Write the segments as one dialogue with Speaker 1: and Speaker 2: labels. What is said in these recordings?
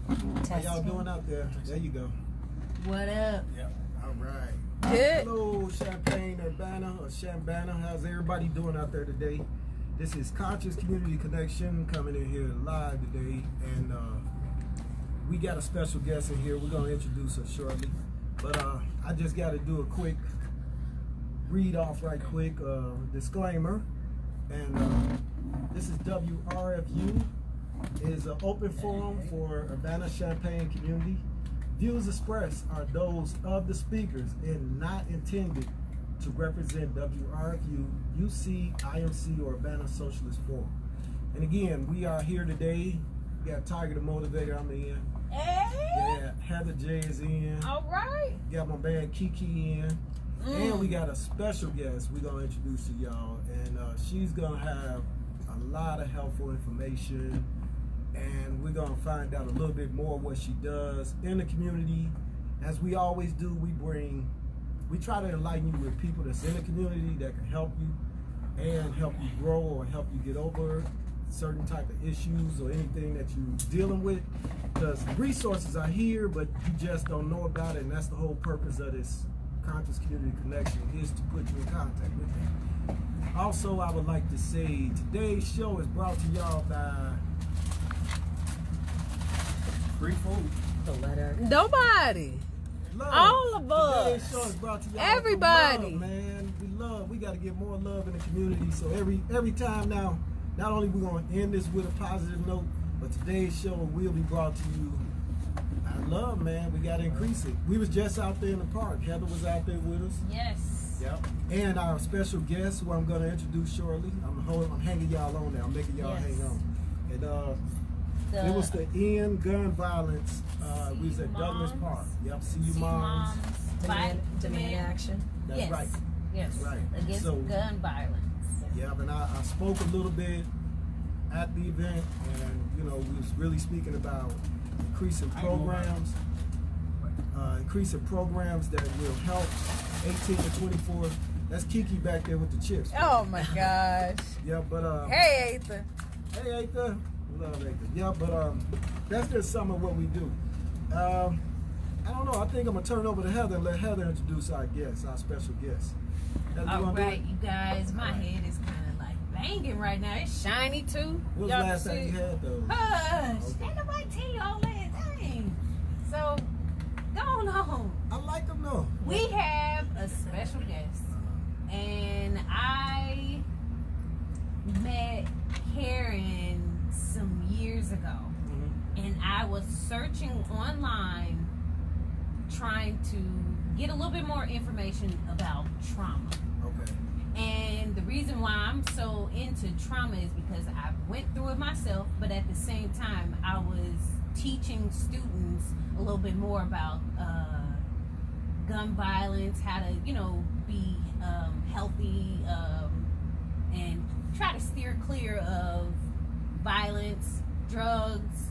Speaker 1: How y'all doing out there? There you go.
Speaker 2: What up?
Speaker 1: Yep. All right.
Speaker 2: Good.
Speaker 1: Hello, Champaign, Urbana, or Chambana. How's everybody doing out there today? This is Conscious Community Connection coming in here live today, and we got a special guest in here. We're gonna introduce her shortly, but I just got to do a quick read off right quick disclaimer, and this is WRFU. It is an open forum for Urbana Champaign community. Views expressed are those of the speakers and not intended to represent WRFU, UC, IMC, or Urbana Socialist Forum. And again, we are here today. We got Tiger the Motivator, I'm in.
Speaker 2: Hey.
Speaker 1: Yeah, Heather J is in.
Speaker 2: All right.
Speaker 1: Got my man Kiki in. And we got a special guest we're going to introduce to y'all. And she's going to have a lot of helpful information. And we're going to find out a little bit more what she does in the community. As we always do, we try to enlighten you with people that's in the community that can help you and help you grow or help you get over certain type of issues or anything that you're dealing with. Because resources are here, but you just don't know about it. And that's the whole purpose of this Conscious Community Connection, is to put you in contact with them. Also, I would like to say today's show is brought to y'all by Free Food.
Speaker 2: The letter. Nobody.
Speaker 1: Love.
Speaker 2: All of us.
Speaker 1: Today's show is brought to y'all.
Speaker 2: Everybody.
Speaker 1: Love, man. We got to get more love in the community. So every time now, not only we're going to end this with a positive note, but today's show will be brought to you. I love, man. We got to increase it. We was just out there in the park. Heather was out there with us.
Speaker 2: Yes.
Speaker 1: Yep. And our special guest, who I'm going to introduce shortly. I'm hanging y'all on there. I'm making y'all hang on. And it was the End Gun Violence. We was at Douglas Park. Yep. See you, moms.
Speaker 2: Demand action.
Speaker 1: That's right.
Speaker 2: Yes.
Speaker 1: That's right.
Speaker 2: Against gun violence.
Speaker 1: Yeah, and I spoke a little bit at the event, and we was really speaking about increasing programs that will help 18 to 24. That's Kiki back there with the chips.
Speaker 2: Oh my gosh.
Speaker 1: Yeah, but
Speaker 2: hey, Aether.
Speaker 1: Hey, Aether. Love Aether. Yeah, but that's just some of what we do. I don't know. I think I'm gonna turn over to Heather and let Heather introduce our guest, our special guest. Heather,
Speaker 2: All right, you guys. My head is kind of like banging right now. It's shiny too.
Speaker 1: What was the last time you had those?
Speaker 2: Hush! Ain't nobody tell you all that. Dang. So, go on.
Speaker 1: I like them though.
Speaker 2: We have a special guest, and I met Karen some years ago, and I was searching online trying to get a little bit more information about trauma.
Speaker 1: Okay.
Speaker 2: And the reason why I'm so into trauma is because I went through it myself, but at the same time I was teaching students a little bit more about gun violence, how to be healthy, and try to steer clear of violence, drugs,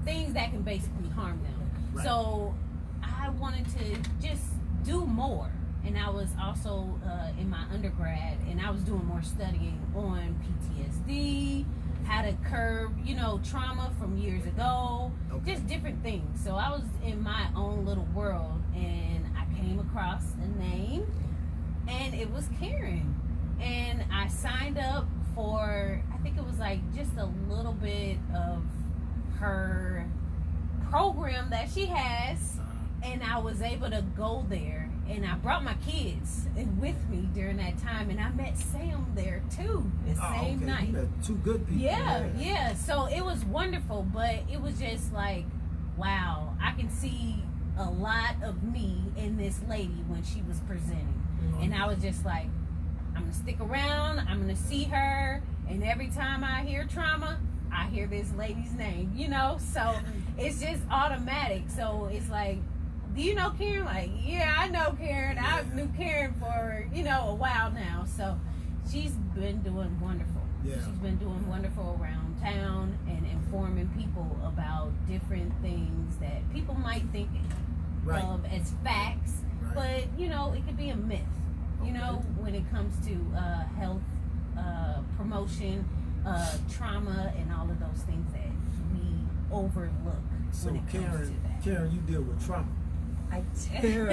Speaker 2: things that can basically harm them. Right. So I wanted to just do more. And I was also in my undergrad, and I was doing more studying on PTSD, how to curb, trauma from years ago, just different things. So I was in my own little world, and I came across a name, and it was Karen. And I signed up for, I think it was like just a little bit of her program that she has, and I was able to go there. And I brought my kids with me during that time, and I met Sam there too the same night.
Speaker 1: You met two good people.
Speaker 2: Yeah. So it was wonderful, but it was just like, wow, I can see a lot of me in this lady when she was presenting. And I was just like, I'm gonna stick around, I'm gonna see her, and every time I hear trauma, I hear this lady's name, so it's just automatic. So it's like, do you know Karen? Like, yeah, I know Karen. I knew Karen for, a while now. So she's been doing wonderful. Yeah. She's been doing wonderful around town and informing people about different things that people might think of as facts. Right. But, it could be a myth, when it comes to health promotion, trauma, and all of those things that we overlook.
Speaker 1: So
Speaker 2: when it comes to that.
Speaker 1: Karen, you deal with trauma.
Speaker 3: I do.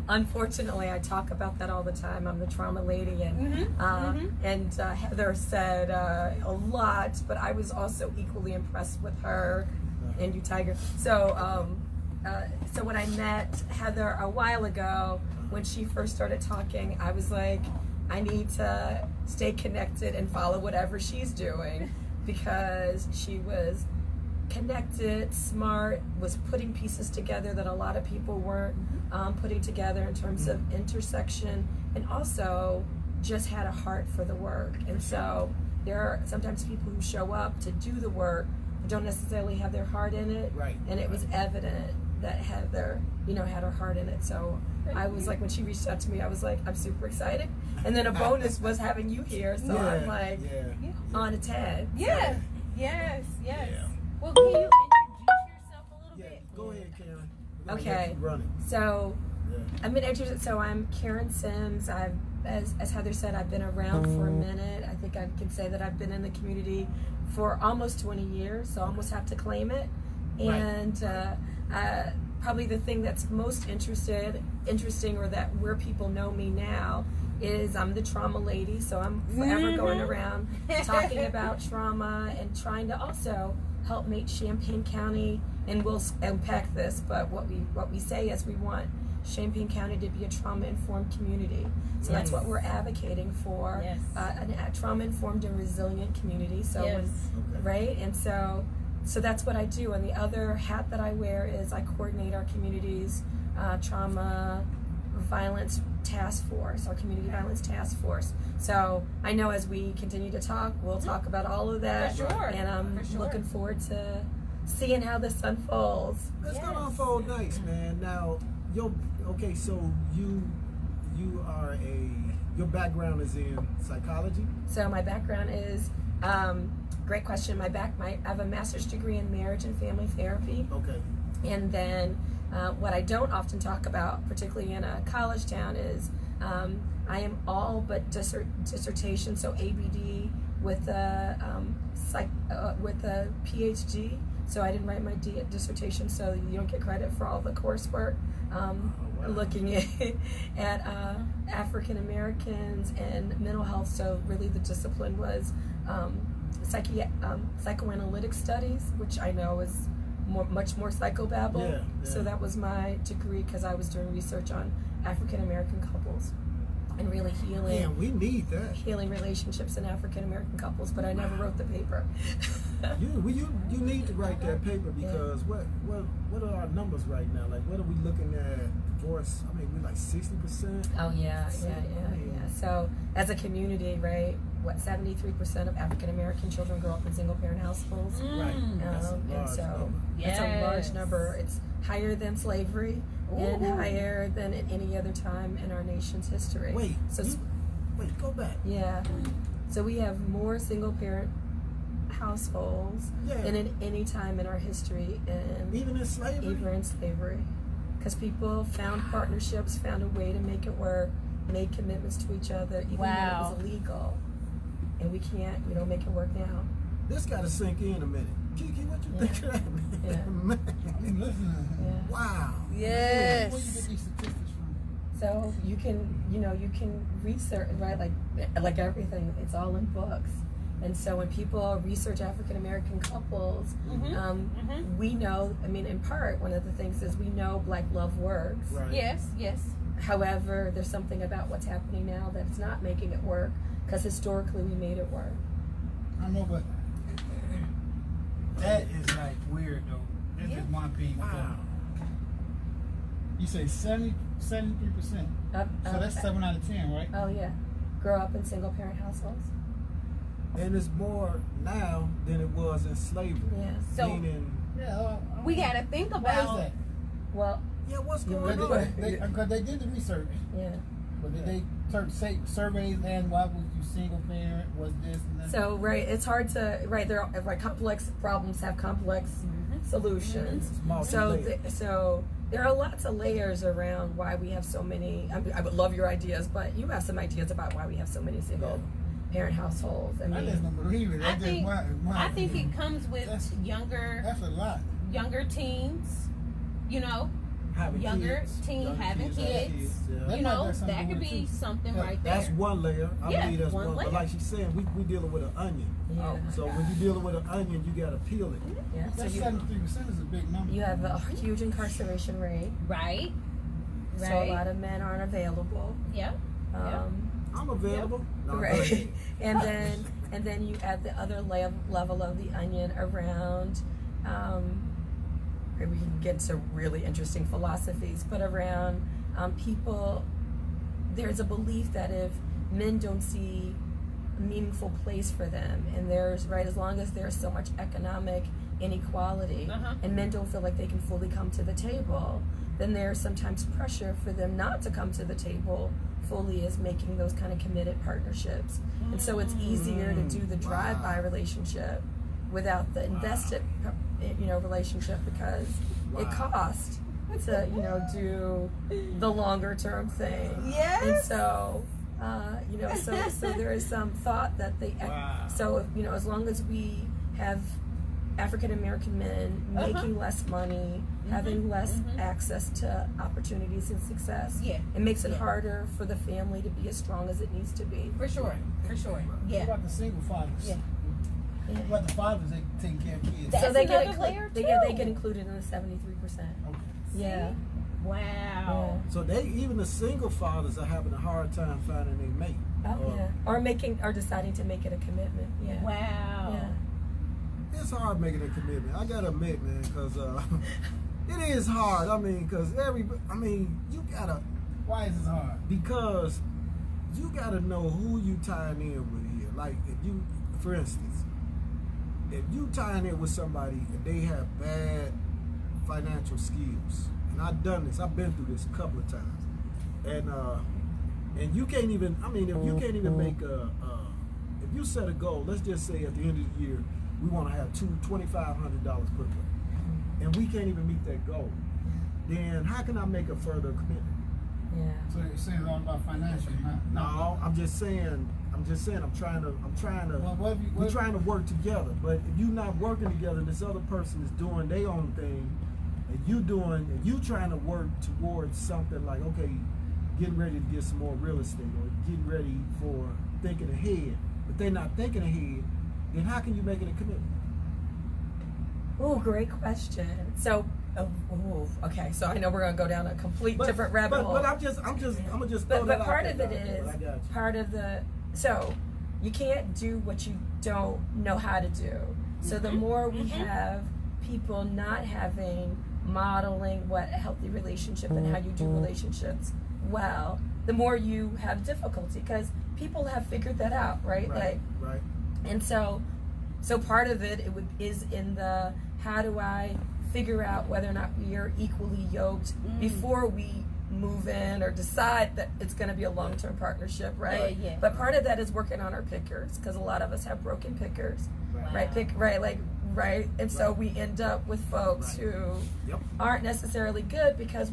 Speaker 3: Unfortunately, I talk about that all the time. I'm the trauma lady, and Heather said a lot, but I was also equally impressed with her and you, Tiger. So, so when I met Heather a while ago, when she first started talking, I was like, I need to stay connected and follow whatever she's doing, because she was connected, smart, was putting pieces together that a lot of people weren't putting together in terms of intersection, and also just had a heart for the work. And so there are sometimes people who show up to do the work but don't necessarily have their heart in it.
Speaker 1: Right.
Speaker 3: And it was evident that Heather, had her heart in it. So I was like, when she reached out to me, I was like, I'm super excited. And then a bonus was having you here. So I'm like on a 10.
Speaker 2: Yes.
Speaker 1: Yeah.
Speaker 2: Well, can you introduce yourself a little bit?
Speaker 1: Go ahead, Karen.
Speaker 3: Okay. So I'm gonna introduce. So I'm Karen Sims. As Heather said, I've been around for a minute. I think I can say that I've been in the community for almost 20 years. So I almost have to claim it. And probably the thing that's most interesting, or that where people know me now, is I'm the trauma lady. So I'm forever going around talking about trauma and trying to also help make Champaign County, and we'll unpack this, but what we say is we want Champaign County to be a trauma-informed community. So that's what we're advocating for, a trauma-informed and resilient community. So right? And so that's what I do. And the other hat that I wear is I coordinate our community's trauma violence task force, our community violence task force. So I know as we continue to talk, we'll talk about all of that.
Speaker 2: For sure.
Speaker 3: And I'm looking forward to seeing how this unfolds.
Speaker 1: It's gonna unfold nice, man. Now, so you are your background is in psychology?
Speaker 3: So my background is, great question. I have a master's degree in marriage and family therapy.
Speaker 1: Okay.
Speaker 3: And then what I don't often talk about, particularly in a college town, is I am all but dissertation, so ABD with a PhD. So I didn't write my dissertation, so you don't get credit for all the coursework. Looking at African Americans and mental health. So really the discipline was psychoanalytic studies, which I know is much more psychobabble. So that was my degree, because I was doing research on African American couples and really healing.
Speaker 1: Man, we need that.
Speaker 3: Healing relationships in African American couples, but I never wrote the paper.
Speaker 1: You need to write that paper, because what are our numbers right now? Like, what are we looking at? Divorce? I mean, we're like 60%.
Speaker 3: Oh yeah. So as a community, right? 73% of African American children grow up in single parent households.
Speaker 1: Right. That's
Speaker 3: a large number. It's higher than slavery and higher than at any other time in our nation's history.
Speaker 1: Wait, go back.
Speaker 3: Yeah. So we have more single parent households than at any time in our history, and
Speaker 1: even in slavery.
Speaker 3: Because people found partnerships, found a way to make it work, made commitments to each other, even though it was illegal. And we don't make it work now.
Speaker 1: This got to sink in a minute. Kiki, what you think of that, man?
Speaker 3: Yeah.
Speaker 4: I'm listening.
Speaker 3: Yeah.
Speaker 1: Wow.
Speaker 2: Yes.
Speaker 4: Where you get these statistics from?
Speaker 3: So you can research, right? Like everything, it's all in books. And so when people research African American couples, we know. I mean, in part, one of the things is we know Black love works.
Speaker 1: Right.
Speaker 2: Yes.
Speaker 3: However, there's something about what's happening now that's not making it work, because historically we made it work.
Speaker 4: I know, but that is like weird though. That's just my opinion.
Speaker 1: Wow.
Speaker 4: You say 73%. So that's 7 out of 10, right?
Speaker 3: Oh yeah, grow up in single parent households.
Speaker 1: And it's more now than it was in slavery.
Speaker 3: Yeah.
Speaker 2: So we got to think
Speaker 4: Why
Speaker 2: about.
Speaker 4: is that?
Speaker 3: Well,
Speaker 1: What's going on?
Speaker 4: Because they did the research.
Speaker 3: yeah.
Speaker 4: But did they say surveys and why was you single parent? Was this and that?
Speaker 3: So it's hard to there are complex problems have complex solutions. So there are lots of layers around why we have so many. I would love your ideas, but you have some ideas about why we have so many single parent households.
Speaker 4: I just don't believe it.
Speaker 2: I think it comes with
Speaker 4: that's
Speaker 2: younger.
Speaker 4: That's a lot.
Speaker 2: younger teens, you know,
Speaker 1: having kids,
Speaker 2: having kids.
Speaker 1: Yeah.
Speaker 2: You know, that could be something right there.
Speaker 1: That's one layer. I believe that's one.
Speaker 2: layer.
Speaker 1: But like she's saying, we dealing with an onion.
Speaker 3: Yeah.
Speaker 1: So when you're dealing with an onion, you gotta peel it.
Speaker 3: Yeah.
Speaker 4: That
Speaker 3: So
Speaker 4: 73% is a big number.
Speaker 3: you have a huge incarceration rate.
Speaker 2: Right.
Speaker 3: So a lot of men aren't available.
Speaker 2: Yeah.
Speaker 1: I'm available. No,
Speaker 3: Right. and then you add the other level of the onion around. We can get to really interesting philosophies, but around people, there's a belief that if men don't see a meaningful place for them, and there's as long as there's so much economic inequality, and men don't feel like they can fully come to the table, then there's sometimes pressure for them not to come to the table fully as making those kind of committed partnerships. And so it's easier to do the drive-by relationship without the invested relationship, because it costs to do the longer term thing.
Speaker 2: Yes.
Speaker 3: And so so there is some thought that so as long as we have African American men making less money, having less access to opportunities and success, it makes it harder for the family to be as strong as it needs to be.
Speaker 2: For sure. Yeah.
Speaker 4: What about the single fathers? What about the fathers that taking care of kids?
Speaker 2: That's
Speaker 3: so they get
Speaker 2: another layer too.
Speaker 3: they get included in the 73%.
Speaker 4: Okay.
Speaker 3: Yeah.
Speaker 2: Wow.
Speaker 1: So even the single fathers are having a hard time finding a mate.
Speaker 3: Or deciding to make it a commitment. Yeah.
Speaker 2: Wow.
Speaker 3: Yeah.
Speaker 1: It's hard making a commitment. I gotta admit, man, because it is hard. I mean, you gotta.
Speaker 4: Why is it hard?
Speaker 1: Because you gotta know who you tying in with here. Like if you, for instance, if you tying in with somebody and they have bad financial skills, and I've done this, I've been through this a couple of times, and you can't even. I mean, if you can't even make if you set a goal, let's just say at the end of the year we want to have $2,500 put away, and we can't even meet that goal, then how can I make a further commitment?
Speaker 3: Yeah.
Speaker 4: So you're saying it's all about financial,
Speaker 1: No, I'm just saying. I'm trying to. We're trying to work together. But if you're not working together, and this other person is doing their own thing, and you trying to work towards something like, okay, getting ready to get some more real estate, or getting ready for thinking ahead, but they're not thinking ahead, then how can you make it a commitment?
Speaker 3: Oh, great question. So, okay. So I know we're gonna go down a complete different rabbit hole.
Speaker 1: But I'm gonna just. But
Speaker 3: part of it is part of the. So, you can't do what you don't know how to do. So the more we have people not modeling what a healthy relationship and how you do relationships well, the more you have difficulty, because people have figured that out, right?
Speaker 1: Right.
Speaker 3: And so part of it is in the how do I figure out whether or not we are equally yoked before we move in or decide that it's going to be a long-term partnership, right?
Speaker 2: Yeah.
Speaker 3: But part of that is working on our pickers, because a lot of us have broken pickers, right? And so we end up with folks who aren't necessarily good, because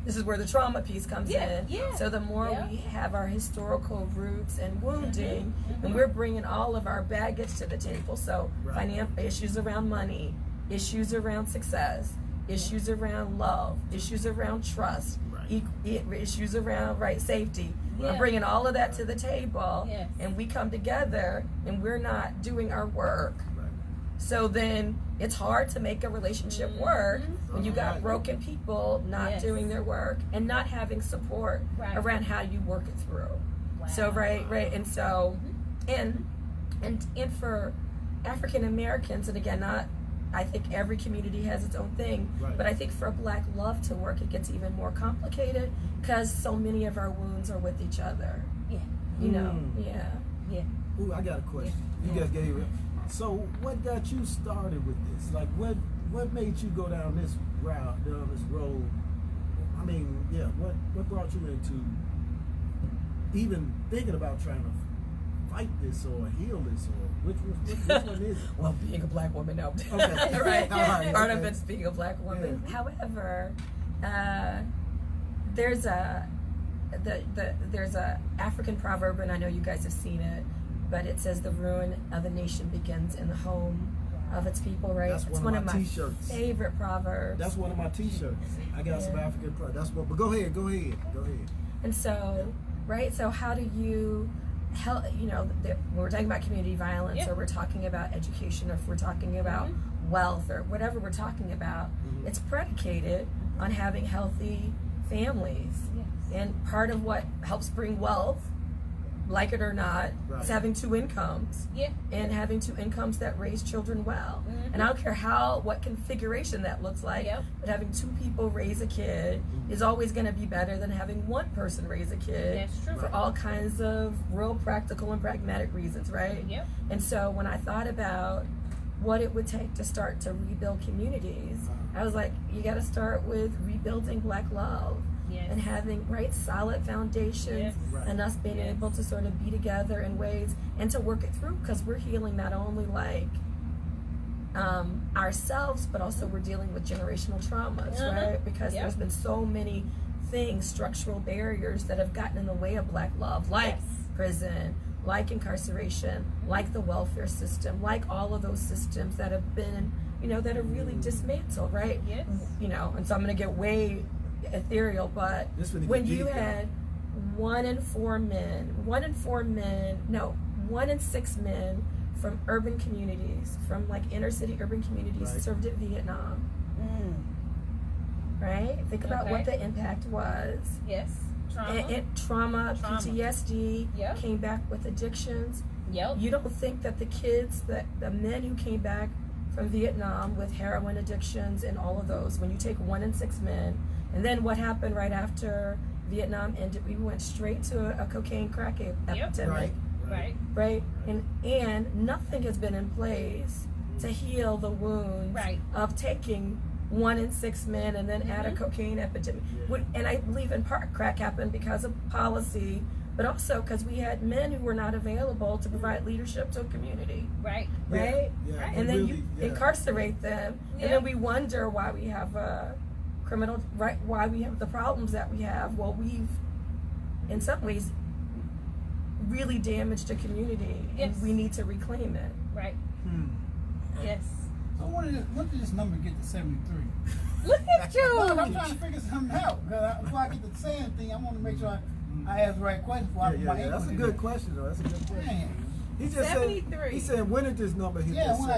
Speaker 3: this is where the trauma piece comes in.
Speaker 2: Yeah.
Speaker 3: So the more we have our historical roots and wounding, and we're bringing all of our baggage to the table. So financial issues around money, issues around success, issues around love, issues around trust, issues around safety. We're bringing all of that to the table, and we come together, and we're not doing our work. So then it's hard to make a relationship work when you got broken people not doing their work and not having support around how you work it through. Wow. So and so and for African Americans, and again, I think every community has its own thing, but I think for Black love to work, it gets even more complicated, because so many of our wounds are with each other.
Speaker 1: Ooh, I got a question. You guys gave it. So what got you started with this? Like, what made you go down this route, down this road? I mean, what brought you into even thinking about trying to fight this or heal this, or which one is it?
Speaker 3: Well, being a Black woman, no.
Speaker 1: Okay.
Speaker 3: Right.
Speaker 1: All right.
Speaker 3: Part of it's being a Black woman. Yeah. However, there's a African proverb, and I know you guys have seen it, but it says the ruin of a nation begins in the home. of its people, right?
Speaker 1: That's
Speaker 3: it's
Speaker 1: one
Speaker 3: of
Speaker 1: my
Speaker 3: my
Speaker 1: t-shirts.
Speaker 3: favorite proverbs.
Speaker 1: That's one of my t-shirts. I got some African that's what, but go ahead.
Speaker 3: And so, right, so how do you help, you know, when we're talking about community violence, or we're talking about education, or if we're talking about wealth, or whatever we're talking about, it's predicated on having healthy families. And part of what helps bring wealth, like it or not, is having two incomes. And having two incomes that raise children well. And I don't care what configuration that looks like, but having two people raise a kid is always going to be better than having one person raise a kid.
Speaker 2: That's true.
Speaker 3: For all kinds of real practical and pragmatic reasons, right? And so when I thought about what it would take to start to rebuild communities, I was like, you got to start with rebuilding Black love. And having solid foundations, and us being able to sort of be together in ways and to work it through, because we're healing not only like ourselves, but also we're dealing with generational traumas, right? Because there's been so many things, structural barriers that have gotten in the way of Black love, like prison, like incarceration, like the welfare system, like all of those systems that have been, you know, that are really dismantled, right? You know, and so I'm going to get way ethereal, but when you had 1 in 6 men from urban communities, from like inner city urban communities, served in Vietnam, right? Think about what the impact was. Trauma, PTSD, came back with addictions. You don't think that the kids, the men who came back from Vietnam with heroin addictions and all of those, when you take 1 in 6 men, and then what happened right after Vietnam ended, we went straight to a cocaine crack epidemic. Right? And nothing has been in place to heal the wounds of taking 1 in 6 men and then add a cocaine epidemic. And I believe in part crack happened because of policy, but also because we had men who were not available to provide leadership to a community. And then you incarcerate them, and then we wonder why we have criminal, why we have the problems that we have. Well, we've, in some ways, really damaged a community, and we need to reclaim it.
Speaker 4: So when did this number get to 73?
Speaker 2: Look at you!
Speaker 4: No, I'm trying to figure something out. Before I get to the saying thing, I want to make sure I ask the right question before I put my
Speaker 1: That's a good question, though. That's a good question.
Speaker 4: Man.
Speaker 1: He just
Speaker 2: 73.
Speaker 1: said, he said, when did this number hit?
Speaker 4: Yeah, when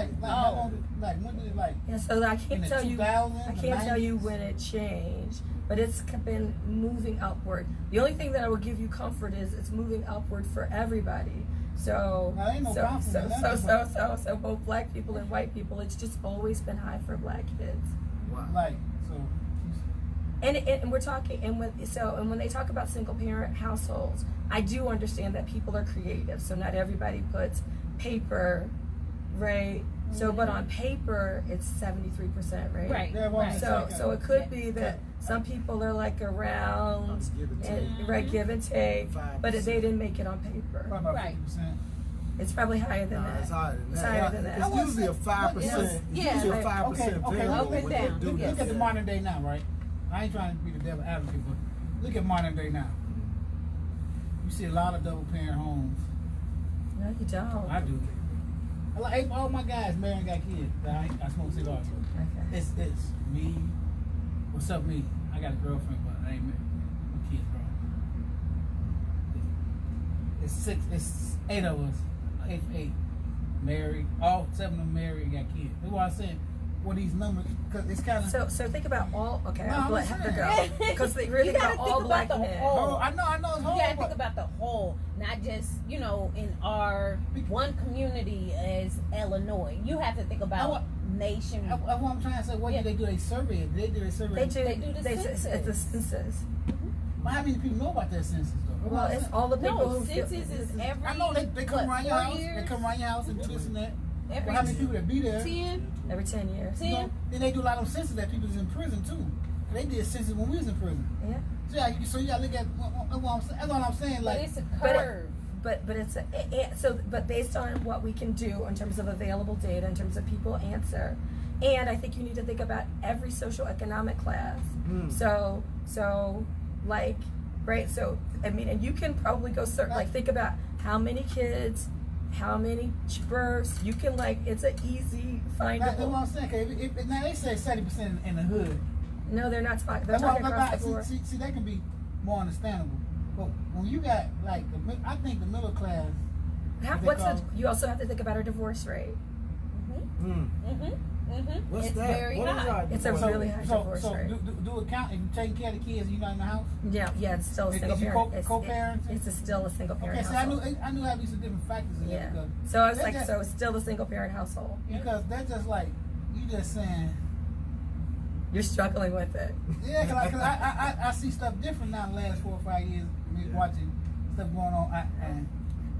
Speaker 4: did it
Speaker 3: So I can't tell you.
Speaker 4: 2000s,
Speaker 3: I can't tell you when it changed, but it's been moving upward. The only thing that I will give you comfort is it's moving upward for everybody. So, so both Black people and white people, it's just always been high for Black kids.
Speaker 4: Wow.
Speaker 3: And we're talking, and when they talk about single parent households, I do understand that people are creative, so not everybody puts paper, right? So, but on paper, it's 73%, right? So it could be that some people are like around, give and take, but they didn't make it on paper.
Speaker 4: About 50%.
Speaker 3: It's probably higher than that.
Speaker 1: It's higher than that.
Speaker 3: It's higher than that.
Speaker 1: It's usually a 5%. Usually a 5% variable.
Speaker 4: Look at the modern day now, right? I ain't trying to be the devil advocate, but look at modern day now. You see a lot of double parent homes.
Speaker 3: No, you don't.
Speaker 4: I do. All my guys married and got kids. I smoke cigars.
Speaker 3: Okay.
Speaker 4: It's me. What's up, me? I got a girlfriend, but I ain't married. My kids grown. It's 8 of us. 8 married. All 7 of them married and got kids. That's why I said, what these numbers, because it's kind of.
Speaker 3: So think about all. Okay,
Speaker 4: No,
Speaker 3: I'll let her go because they really got all Black men.
Speaker 4: I know it's
Speaker 2: You
Speaker 4: whole.
Speaker 2: gotta think about the whole, not just, you know, in our one community as Illinois. You have to think about nation.
Speaker 4: That's what I'm trying to say. What do they do? They survey. They do a survey.
Speaker 3: They do the census. It's the census.
Speaker 4: But how many people know about that census though?
Speaker 3: Well, it's all the people who.
Speaker 2: Census is every.
Speaker 4: I know they come around your house.
Speaker 2: years?
Speaker 4: They come around your house and do this and that.
Speaker 2: Every
Speaker 4: How many people that be there?
Speaker 2: 10.
Speaker 3: Every 10 years.
Speaker 2: 10.
Speaker 4: You know, then they do a lot of census that people's in prison too. They did census when we was in prison.
Speaker 3: Yeah.
Speaker 4: So you gotta look at that's what I'm saying. Like,
Speaker 2: But it's a curve.
Speaker 3: But based on what we can do in terms of available data, in terms of people answer, and I think you need to think about every socioeconomic class. So like, right? So I mean, and you can probably go think about how many kids, how many births. You can it's an easy findable.
Speaker 4: That's what I'm saying. Cause now they say 70% in the hood.
Speaker 3: No, they're not. They're talking across the board.
Speaker 4: See, that can be more understandable. But when you got like, I think the middle class.
Speaker 3: You also have to think about our divorce rate.
Speaker 1: What's
Speaker 2: it's
Speaker 1: that?
Speaker 2: very high.
Speaker 3: It's a really high divorce rate.
Speaker 4: Do it count if you're taking care of the kids and you're not in the house?
Speaker 3: Yeah, it's still a single parent.
Speaker 4: Co-parent?
Speaker 3: It's still a single parent
Speaker 4: Okay,
Speaker 3: household.
Speaker 4: see, I knew there had to be some different factors in there. Because
Speaker 3: so I was like, so it's still a single parent household.
Speaker 4: Because that's just like, you just saying.
Speaker 3: You're struggling with it.
Speaker 4: Yeah, because I see stuff different now in the last 4 or 5 years. Watching stuff going on.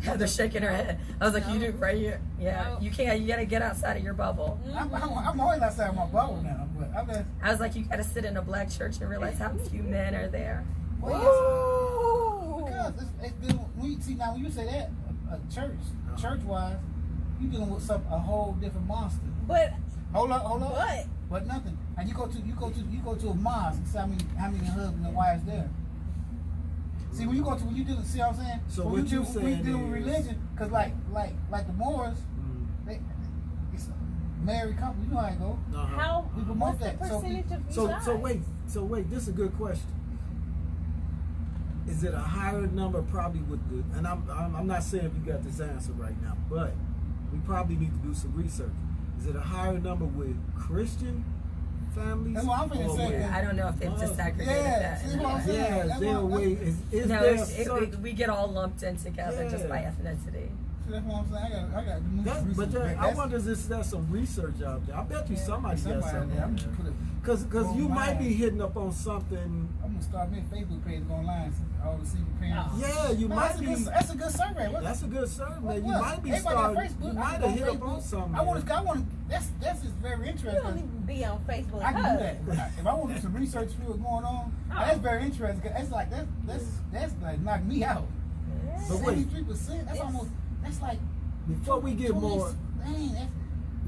Speaker 3: Heather's shaking her head. I was like, you do right here. Yeah, you can't. You gotta get outside of your bubble.
Speaker 4: I'm always outside of my bubble now. But
Speaker 3: I was like, you gotta sit in a black church and realize how few men are there.
Speaker 4: Well, because when you say that, church-wise, you're dealing with a whole different monster.
Speaker 2: But
Speaker 4: hold up. But nothing. And you go to a mosque and see how many husbands and wives there. See, when you do, see what I'm saying?
Speaker 1: So
Speaker 4: when
Speaker 1: what you saying
Speaker 4: when you deal with religion, because like the Moors, it's a married couple. You know how it go.
Speaker 2: How?
Speaker 4: We promote
Speaker 2: What's
Speaker 4: that.
Speaker 2: the percentage of
Speaker 1: So wait. This is a good question. Is it a higher number probably with the? And I'm not saying if you got this answer right now, but we probably need to do some research. Is it a higher number with Christian families?
Speaker 4: That's what I'm going to say.
Speaker 3: I don't know if they've disaggregated that.
Speaker 1: Is there a way?
Speaker 3: We get all lumped in together just by ethnicity.
Speaker 4: That's what I'm saying. I got to move research.
Speaker 1: I wonder if there's some research out there. I bet you somebody got something. Because you might be hitting up on something.
Speaker 4: I'm gonna start me a Facebook page online. All the single parents.
Speaker 1: Yeah, you might be.
Speaker 4: That's a good survey.
Speaker 1: That's a good survey. You might be starting. You might have hit up on something. I want.
Speaker 4: That's just very interesting.
Speaker 2: You don't even be on Facebook.
Speaker 4: I can do that. If I want to do some research for what's going on, that's very interesting. Cause that's like that's like knock me out.
Speaker 1: But wait,
Speaker 4: 73%. That's almost. That's like.
Speaker 1: Before we get more.
Speaker 4: Man,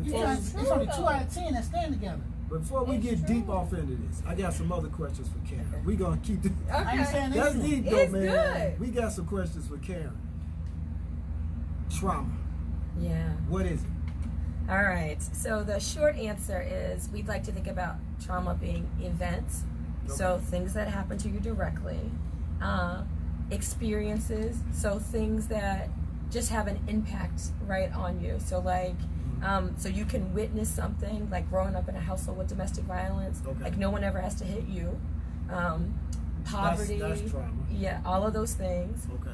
Speaker 4: it's only 2 out of 10 that stand together.
Speaker 1: Before we get deep off into this, I got some other questions for Karen. We're going to keep this.
Speaker 2: Okay.
Speaker 1: That's deep though,
Speaker 2: it's
Speaker 1: man.
Speaker 2: Good.
Speaker 1: We got some questions for Karen. Trauma.
Speaker 3: Yeah.
Speaker 1: What is it?
Speaker 3: All right. So the short answer is we'd like to think about trauma being events. Okay. So things that happen to you directly. Experiences. So things that just have an impact right on you. So like, so you can witness something like growing up in a household with domestic violence. Okay. Like no one ever has to hit you. Poverty.
Speaker 1: That's trauma.
Speaker 3: Yeah, all of those things.
Speaker 1: Okay.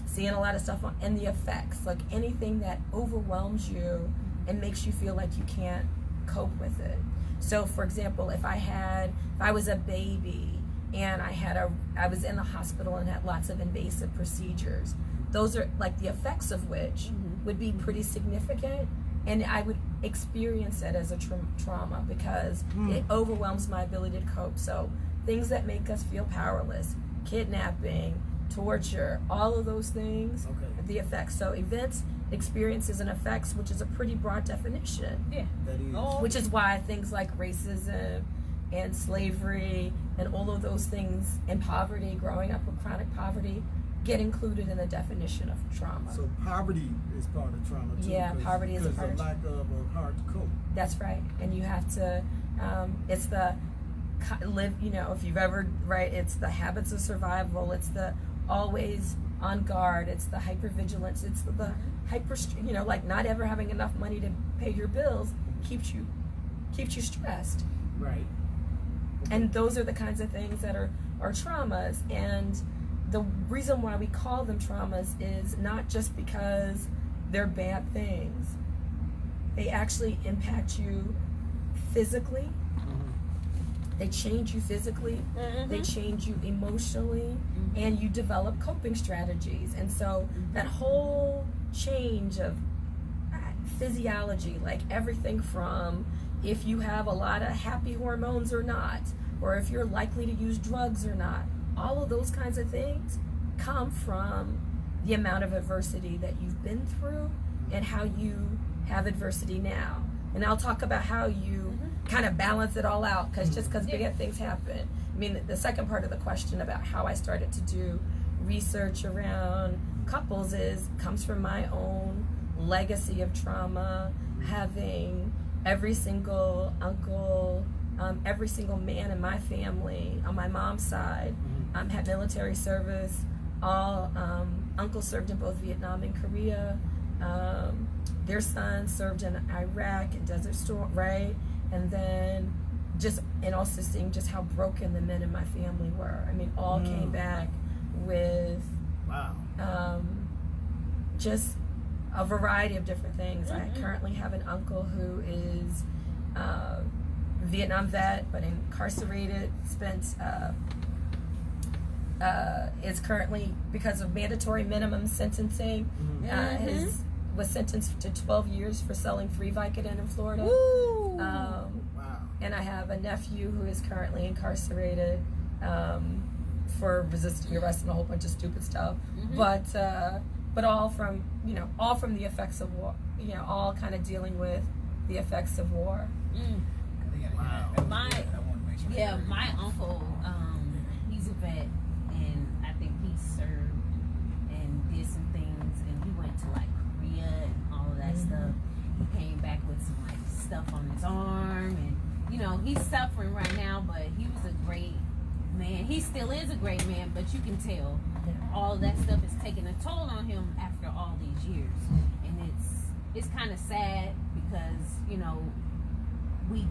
Speaker 3: Seeing a lot of stuff and the effects, like anything that overwhelms you and makes you feel like you can't cope with it. So for example, if I was a baby and I was in the hospital and had lots of invasive procedures, those are like the effects of which would be pretty significant. And I would experience it as a trauma because it overwhelms my ability to cope. So things that make us feel powerless, kidnapping, torture, all of those things, the effects. So events, experiences, and effects, which is a pretty broad definition.
Speaker 2: Yeah.
Speaker 1: That is.
Speaker 3: Which is why things like racism and slavery and all of those things, and poverty, growing up with chronic poverty, get included in the definition of trauma.
Speaker 1: So poverty is part of trauma too.
Speaker 3: Yeah, poverty is a part of
Speaker 1: lack of a hard to cope.
Speaker 3: That's right, and you have to. It's the live. You know, if you've ever it's the habits of survival. It's the always on guard. It's the hypervigilance. It's the hyper. You know, like not ever having enough money to pay your bills keeps you stressed.
Speaker 1: Right. Okay.
Speaker 3: And those are the kinds of things that are traumas. And the reason why we call them traumas is not just because they're bad things. They actually impact you physically. They change you physically. They change you emotionally. And you develop coping strategies. And so that whole change of physiology, like everything from if you have a lot of happy hormones or not, or if you're likely to use drugs or not, all of those kinds of things come from the amount of adversity that you've been through and how you have adversity now. And I'll talk about how you kind of balance it all out, because just because bad things happen. I mean, the second part of the question about how I started to do research around couples comes from my own legacy of trauma, having every single uncle, every single man in my family on my mom's side had military service. All uncles served in both Vietnam and Korea. Their sons served in Iraq and Desert Storm, right? And then just, and also seeing just how broken the men in my family were. I mean, all came back with just a variety of different things. I currently have an uncle who is Vietnam vet, but incarcerated, is currently, because of mandatory minimum sentencing, was sentenced to 12 years for selling 3 Vicodin in Florida. And I have a nephew who is currently incarcerated for resisting arrest and a whole bunch of stupid stuff. But all from the effects of war. All kind of dealing with the effects of war.
Speaker 2: My uncle, he's a vet, and I think he served and did some things, and he went to like Korea and all of that stuff. He came back with some like stuff on his arm, and he's suffering right now, but he was a great man. He still is a great man, but you can tell all of that stuff is taking a toll on him after all these years, and it's kind of sad because we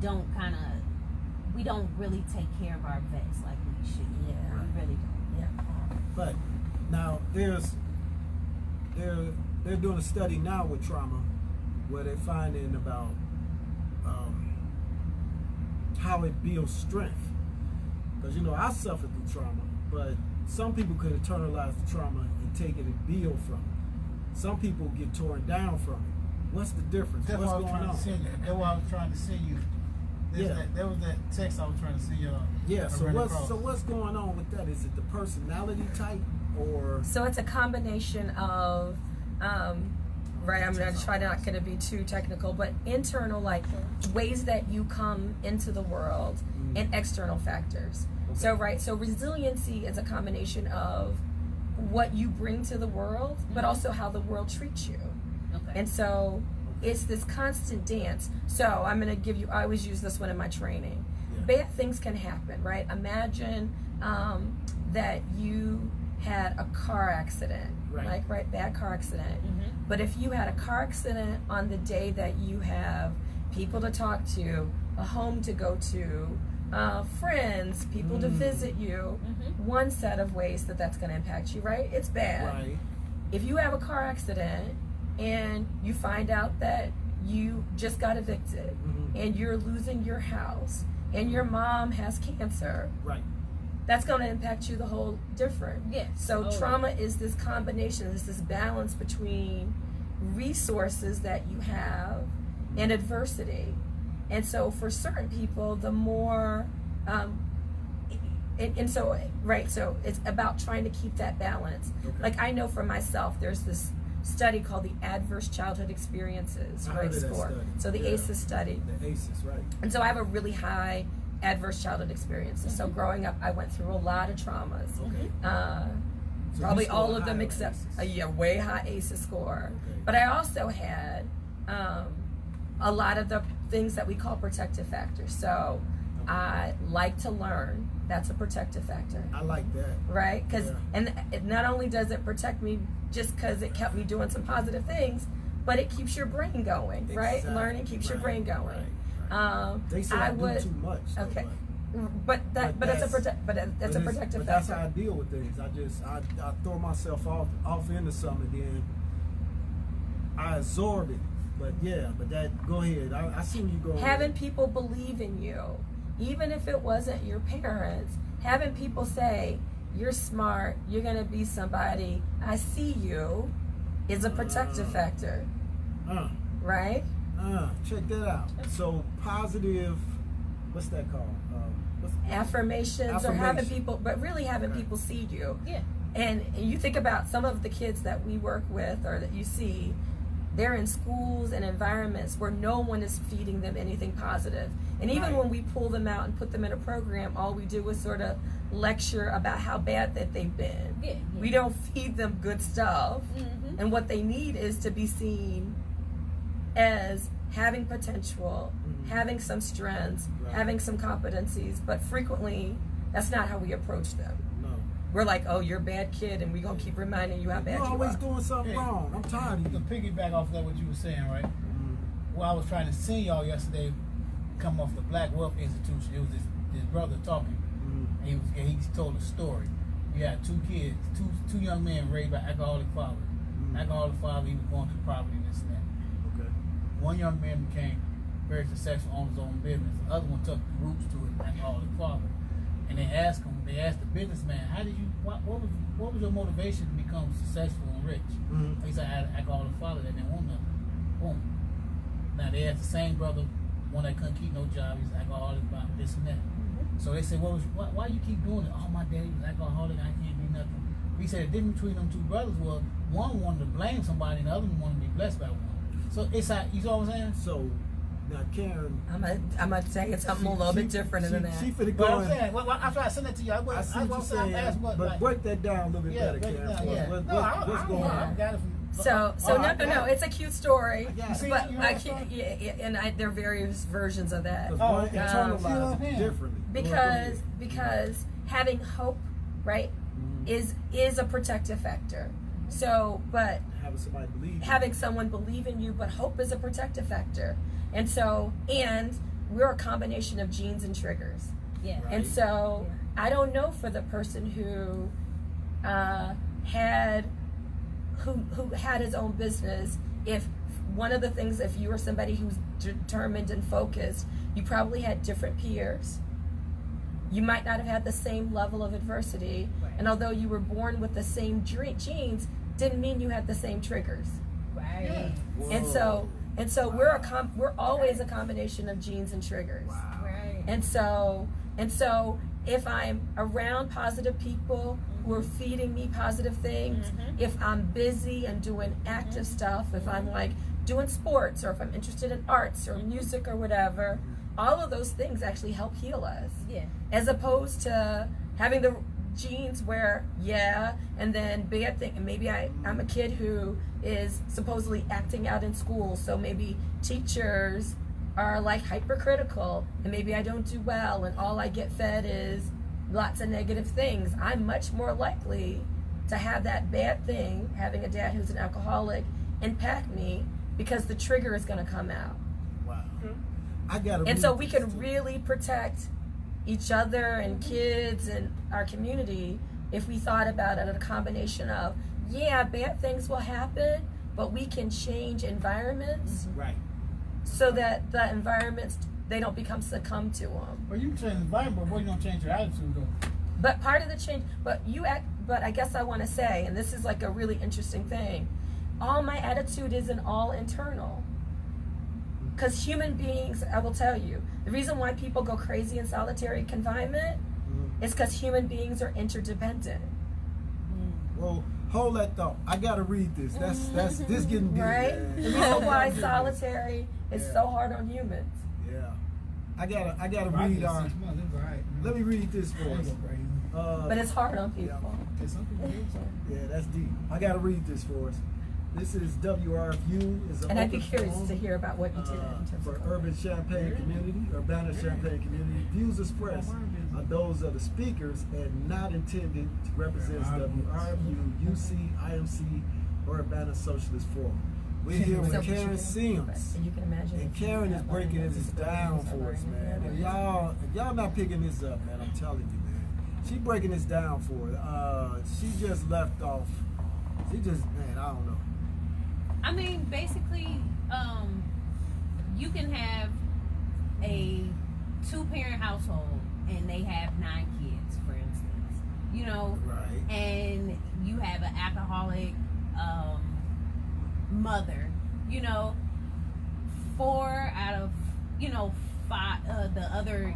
Speaker 2: don't really take care of our vets like we should. We really don't.
Speaker 1: But now they're doing a study now with trauma where they're finding about how it builds strength. Because I suffered through trauma, but some people could internalize the trauma and take it and build from it. Some people get torn down from it. What's the difference?
Speaker 4: That's
Speaker 1: What's
Speaker 4: what
Speaker 1: going on?
Speaker 4: That's what I was trying to send you. That was that text I was trying to send you.
Speaker 1: So what's going on with that? Is it the personality type, or?
Speaker 3: So it's a combination of, right, I'm going to try not going to be too technical, but internal, like ways that you come into the world and external factors. So resiliency is a combination of what you bring to the world, but also how the world treats you. And so it's this constant dance. So I'm going to give you, I always use this one in my training. Bad things can happen, right? Imagine that you had a car accident, bad car accident. But if you had a car accident on the day that you have people to talk to, a home to go to, friends, people to visit you, one set of ways that's going to impact you, right? It's bad.
Speaker 1: Right.
Speaker 3: If you have a car accident and you find out that you just got evicted and you're losing your house and your mom has cancer, that's going to impact you the whole different. So trauma is this combination, it's this balance between resources that you have and adversity. And so for certain people, the more, so it's about trying to keep that balance. Like I know for myself, there's this study called the Adverse Childhood Experiences score. So the ACEs study.
Speaker 1: The ACEs, right. And
Speaker 3: so I have a really high adverse childhood experiences. So growing up, I went through a lot of traumas. So probably all of them except way high ACEs score. But I also had a lot of the things that we call protective factors. So I like to learn. That's a protective factor.
Speaker 1: I like that.
Speaker 3: Right? Because and it not only does it protect me just because it kept me doing some positive things, but it keeps your brain going, right? Learning keeps your brain going.
Speaker 1: They say I do too much.
Speaker 3: But that's a protective factor.
Speaker 1: But that's how I deal with things. I throw myself off into something, then I absorb it. But go ahead. I see you going.
Speaker 3: Having people believe in you, even if it wasn't your parents, having people say, you're smart, you're going to be somebody, I see you, is a protective factor. Right?
Speaker 1: Check that out. So positive, what's that called?
Speaker 3: Affirmations, or having people, but really having people see you. And you think about some of the kids that we work with or that you see, they're in schools and environments where no one is feeding them anything positive. And even when we pull them out and put them in a program, all we do is sort of lecture about how bad that they've been. We don't feed them good stuff. And what they need is to be seen as having potential, having some strengths, having some competencies, but frequently that's not how we approach them.
Speaker 1: No.
Speaker 3: We're like, oh, you're a bad kid, and we're going to keep reminding you how bad you are.
Speaker 1: You're always doing something wrong. I'm tired of you.
Speaker 4: To piggyback off that, what you were saying, right? Well, I was trying to send y'all yesterday, come off the Black Wealth Institution. It was his brother talking. And he told a story. You had two kids, two young men raised by alcoholic father. Alcoholic father, he was going to property and this and that. Okay. One young man became very successful on his own business. The other one took the roots to his alcoholic father. And they asked the businessman, how did you, what was your motivation to become successful and rich? He said, I had an alcoholic father that didn't want nothing. Boom. Now they asked the same brother, one that couldn't keep no job, he's alcoholic, about this and that. So they said, why you keep doing it? Oh, my daddy was alcoholic, I can't do nothing. He said the difference between them two brothers was one wanted to blame somebody and the other one wanted to be blessed by one. So it's like, you know what I'm saying?
Speaker 1: So now Karen,
Speaker 3: I'm gonna say it's something a little bit different than that.
Speaker 1: She finna
Speaker 4: But
Speaker 1: go
Speaker 4: I'm saying, I try to send that to you.
Speaker 1: I see what you're saying, but break that down a little bit better, Karen. What's going on?
Speaker 3: So no, it's a cute story, but there are various versions of that.
Speaker 1: Internalize it differently.
Speaker 3: Because having hope, right, is a protective factor. So, but having someone believe in you, but hope is a protective factor, and we're a combination of genes and triggers.
Speaker 2: Yeah.
Speaker 3: Right. And so I don't know for the person who had his own business, if one of the things, if you were somebody who's determined and focused, you probably had different peers. You might not have had the same level of adversity, and although you were born with the same genes, didn't mean you had the same triggers.
Speaker 2: Right.
Speaker 3: Yeah. And so we're always a combination of genes and triggers.
Speaker 1: Wow.
Speaker 2: Right.
Speaker 3: And so if I'm around positive people who are feeding me positive things, if I'm busy and doing active stuff, if I'm like doing sports, or if I'm interested in arts or music or whatever, all of those things actually help heal us.
Speaker 2: Yeah.
Speaker 3: As opposed to having the genes where, and then bad thing, and maybe I'm a kid who is supposedly acting out in school, so maybe teachers are like hypercritical, and maybe I don't do well, and all I get fed is lots of negative things. I'm much more likely to have that bad thing, having a dad who's an alcoholic, impact me, because the trigger is going to come out.
Speaker 1: Wow. I gotta.
Speaker 3: And so we can really protect each other and kids and our community if we thought about it as a combination of, bad things will happen, but we can change environments,
Speaker 1: right,
Speaker 3: so that the environments, they don't succumb to them.
Speaker 4: Well, you can change the environment, but you don't change your attitude though.
Speaker 3: But part of the change, but I guess I want to say, and this is like a really interesting thing, all my attitude isn't all internal. Because human beings, I will tell you, the reason why people go crazy in solitary confinement is because human beings are interdependent.
Speaker 1: Well, hold that thought. I gotta read this. That's this getting deep.
Speaker 3: Right? The reason why solitary is so hard on humans.
Speaker 1: Yeah. I gotta read our. Let me read this for us.
Speaker 3: But it's hard on people.
Speaker 1: Yeah, that's deep. I gotta read this for us. This is WRFU.
Speaker 3: And I'd be curious to hear about what you did in terms
Speaker 1: for
Speaker 3: of
Speaker 1: Urban Champaign Community, Urbana-Champaign Community. Views expressed are those of the speakers and not intended to represent WRFU, UC, IMC, or Urbana Socialist Forum. We're here with Karen Sims.
Speaker 3: And you can imagine.
Speaker 1: And Karen is breaking this down for us, man. And y'all not picking this up, man. I'm telling you, man. She breaking this down for us. She just left off. Man, I don't know.
Speaker 2: I mean, basically, you can have a 2-parent household and they have 9 kids, for instance. You know,
Speaker 1: right.
Speaker 2: And you have an alcoholic mother. You know, 4 out of 5, the other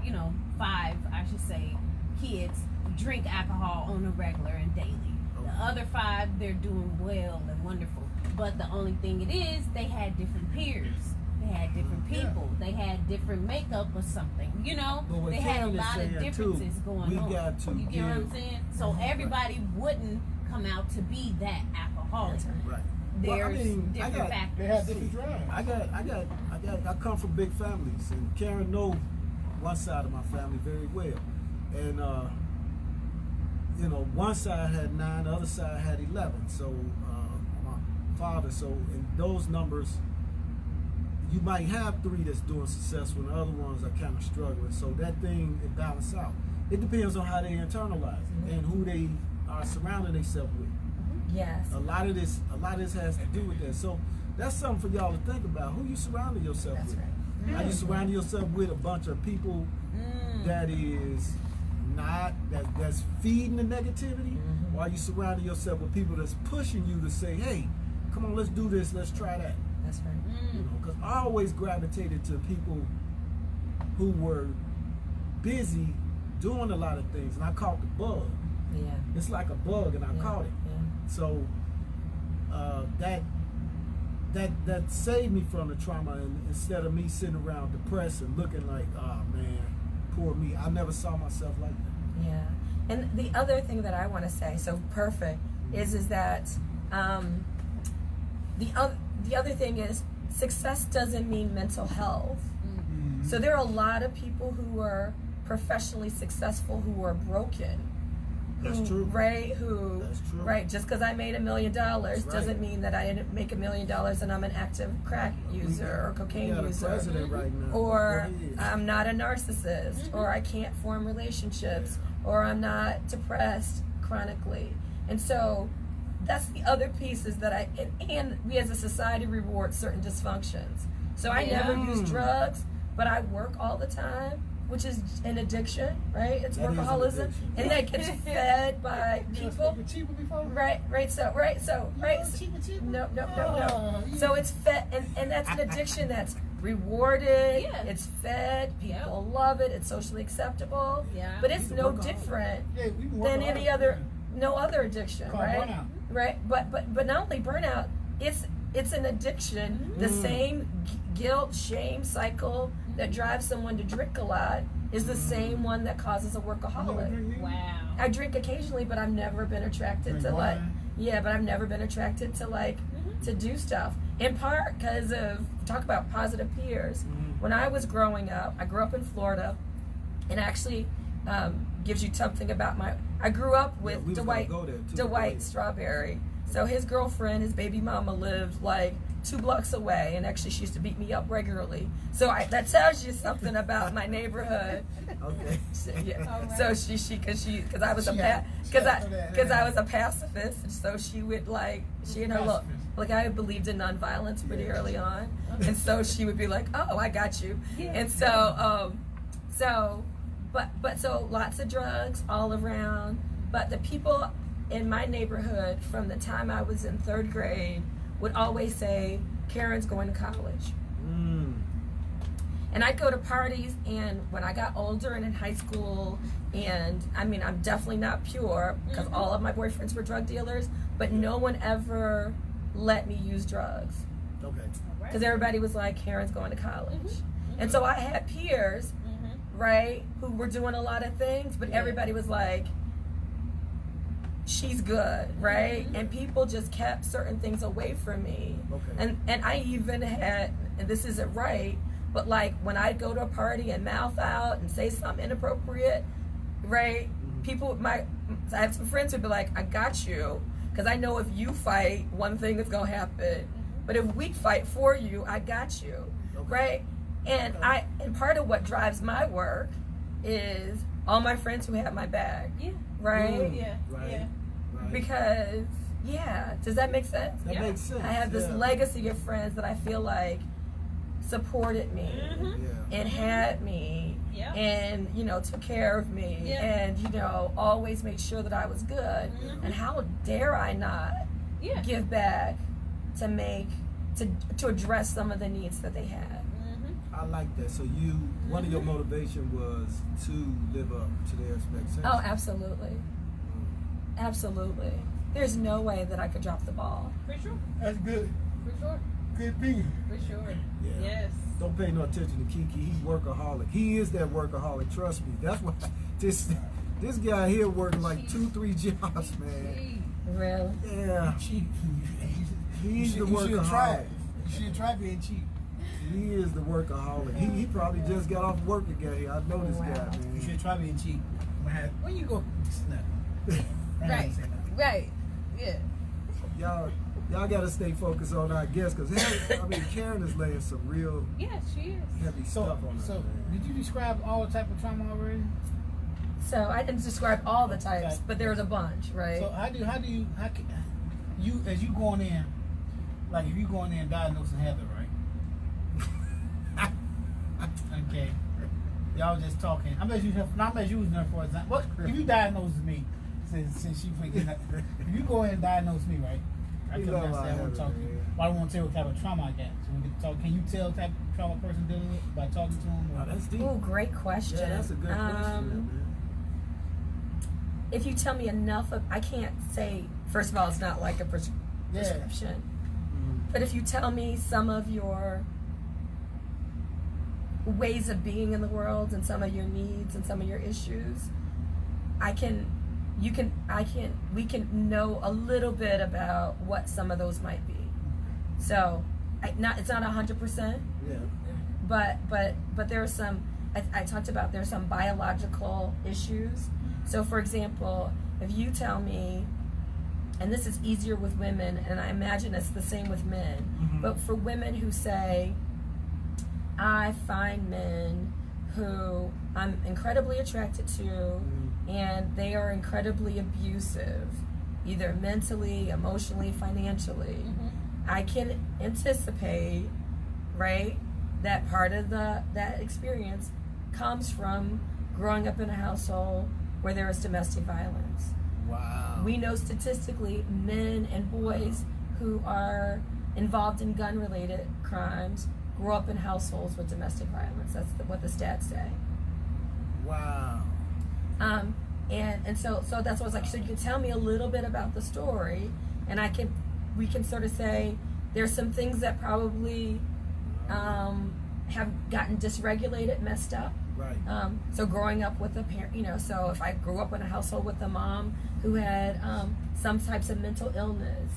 Speaker 2: 5, I should say, kids drink alcohol on a regular and daily. The other 5, they're doing well and wonderful. But the only thing it is, they had different peers. They had different people. They had different makeup or something. You know, they had a lot of differences going on.
Speaker 1: You get what
Speaker 2: I'm saying? So everybody wouldn't come out to be that alcoholic.
Speaker 1: Right.
Speaker 2: there's different
Speaker 1: they
Speaker 2: factors.
Speaker 4: have different drives.
Speaker 1: I come from big families, and Karen knows one side of my family very well, and you know, one side had 9, the other side had 11. So my father, so in those numbers, you might have 3 that's doing successful, and the other ones are kind of struggling. So that thing, it balances out. It depends on how they internalize it and who they are surrounding themselves with.
Speaker 3: Yes.
Speaker 1: A lot of this has to do with that. So that's something for y'all to think about. Who you surrounding yourself
Speaker 3: That's
Speaker 1: with?
Speaker 3: right.
Speaker 1: Are you surrounding yourself with a bunch of people that is not that's feeding the negativity, or are you surrounding yourself with people that's pushing you to say, "Hey, come on, let's do this, let's try that."
Speaker 3: That's right.
Speaker 1: You know, because I always gravitated to people who were busy doing a lot of things, and I caught the bug.
Speaker 3: Yeah.
Speaker 1: It's like a bug, and I caught it.
Speaker 3: Yeah.
Speaker 1: So that saved me from the trauma, and instead of me sitting around depressed and looking like, oh man, poor me, I never saw myself like that.
Speaker 3: Yeah. And the other thing that I want to say, so perfect, is that the other thing is success doesn't mean mental health. So there are a lot of people who are professionally successful who are broken.
Speaker 1: That's true.
Speaker 3: Right?
Speaker 1: That's true.
Speaker 3: Right? Just because I made $1 million doesn't
Speaker 1: right.
Speaker 3: mean that I didn't make $1 million and I'm an active crack user or cocaine user.
Speaker 1: President right now.
Speaker 3: Or I'm not a narcissist, or I can't form relationships, or I'm not depressed chronically. And so that's the other pieces that and we as a society reward certain dysfunctions. So I never use drugs, but I work all the time, which is an addiction, right? It's
Speaker 1: That is an
Speaker 3: workaholism,
Speaker 1: addiction.
Speaker 3: and that gets fed by people.
Speaker 4: Cheaper before?
Speaker 3: Right. No. So it's fed, and that's an addiction that's rewarded.
Speaker 2: Yeah.
Speaker 3: It's fed. People love it. It's socially acceptable.
Speaker 2: Yeah.
Speaker 3: But it's
Speaker 1: You can
Speaker 3: no
Speaker 1: work on it.
Speaker 3: different
Speaker 4: Yeah, we can work
Speaker 3: than
Speaker 4: on
Speaker 3: any
Speaker 4: it.
Speaker 3: other, no other addiction,
Speaker 4: Called
Speaker 3: right?
Speaker 4: burnout.
Speaker 3: Right. But not only burnout, it's an addiction. The same guilt, shame cycle that drives someone to drink a lot is the same one that causes a workaholic.
Speaker 2: Wow.
Speaker 3: I drink occasionally, but I've never been attracted
Speaker 4: Drink
Speaker 3: to like,
Speaker 4: wine?
Speaker 3: yeah, but I've never been attracted to like, to do stuff. In part because of, talk about positive peers. When I was growing up, I grew up in Florida, and actually gives you something about I grew up with
Speaker 1: we was gonna go there, too.
Speaker 3: Dwight Strawberry. So his girlfriend, his baby mama lived like 2 blocks away, and actually she used to beat me up regularly. So that tells you something about my neighborhood.
Speaker 1: Okay.
Speaker 3: Yeah.
Speaker 2: All right.
Speaker 3: So because I was I was a pacifist, so she would she and her look like I believed in nonviolence pretty early on, and so she would be like, "Oh, I got you," and so so lots of drugs all around. But the people in my neighborhood from the time I was in 3rd grade would always say, "Karen's going to college." And I'd go to parties, and when I got older and in high school, and I mean, I'm definitely not pure because all of my boyfriends were drug dealers, but no one ever let me use drugs.
Speaker 1: Okay.
Speaker 3: Because everybody was like, Karen's going to college. And so I had peers, right, who were doing a lot of things, but everybody was like, she's good, right? And people just kept certain things away from me.
Speaker 1: Okay.
Speaker 3: And I even had, and this isn't right, but like when I'd go to a party and mouth out and say something inappropriate, right? People, I have some friends who'd be like, I got you, because I know if you fight, one thing is gonna happen. But if we fight for you, I got you, right? And and part of what drives my work is all my friends who have my back, right?
Speaker 1: Right.
Speaker 3: Because, does that make sense?
Speaker 1: That makes sense.
Speaker 3: I have this legacy of friends that I feel like supported me and had me and, took care of me and, always made sure that I was good. And how dare I not give back to address some of the needs that they had.
Speaker 1: I like that. So one of your motivation was to live up to their expectations.
Speaker 3: Oh, absolutely. Absolutely. There's no way that I could drop the ball.
Speaker 2: For sure.
Speaker 4: That's good.
Speaker 2: For sure.
Speaker 4: Good thing.
Speaker 2: For sure.
Speaker 1: Yeah.
Speaker 2: Yes.
Speaker 1: Don't pay no attention to Kiki. He's workaholic. He is that workaholic. Trust me. That's why this guy here working like 2-3 jobs, man.
Speaker 3: Really?
Speaker 1: Yeah.
Speaker 4: He
Speaker 1: He's the
Speaker 4: You should try
Speaker 1: workaholic.
Speaker 4: it. You should try being cheap.
Speaker 1: He is the workaholic. He probably just got off work again here. I know this guy,
Speaker 4: You
Speaker 1: man.
Speaker 4: should try being cheap. When you go, nothing.
Speaker 2: Right. Right. Yeah.
Speaker 1: Y'all gotta stay focused on our guests, because Karen is laying some real
Speaker 2: Yeah, she is.
Speaker 1: heavy stuff on us.
Speaker 4: So,
Speaker 1: man.
Speaker 4: did you describe all the type of trauma already?
Speaker 3: So I didn't describe all the types,
Speaker 4: Okay.
Speaker 3: but there's a bunch, right?
Speaker 4: So how can you, as you going in, like if you going in and diagnosing Heather, right? Okay. Y'all just talking. I bet you using her for example. What if you diagnose me since she freaking if you go in and diagnose me, right? I couldn't understand what I'm talking. Well, I don't want to tell what type of trauma I got. So we can talk. Can you tell what type of trauma a person dealing with by talking to them?
Speaker 1: Oh, that's deep.
Speaker 3: Ooh, great question.
Speaker 1: Yeah, that's a good question, man.
Speaker 3: If you tell me enough of, I can't say, first of all, it's not like a prescription. But if you tell me some of your ways of being in the world and some of your needs and some of your issues, we can know a little bit about what some of those might be. So, it's not 100%.
Speaker 1: Yeah.
Speaker 3: But there are some. I talked about there's some biological issues. So, for example, if you tell me, and this is easier with women, and I imagine it's the same with men, but for women who say, I find men who I'm incredibly attracted to, and they are incredibly abusive, either mentally, emotionally, financially. I can anticipate, right, that part of that experience comes from growing up in a household where there is domestic violence.
Speaker 1: Wow.
Speaker 3: We know statistically men and boys who are involved in gun-related crimes grow up in households with domestic violence. That's what the stats say.
Speaker 1: Wow.
Speaker 3: And so that's what I was like. So you can tell me a little bit about the story, and we can sort of say there's some things that probably have gotten dysregulated, messed up.
Speaker 1: Right.
Speaker 3: So growing up with a parent, so if I grew up in a household with a mom who had some types of mental illness,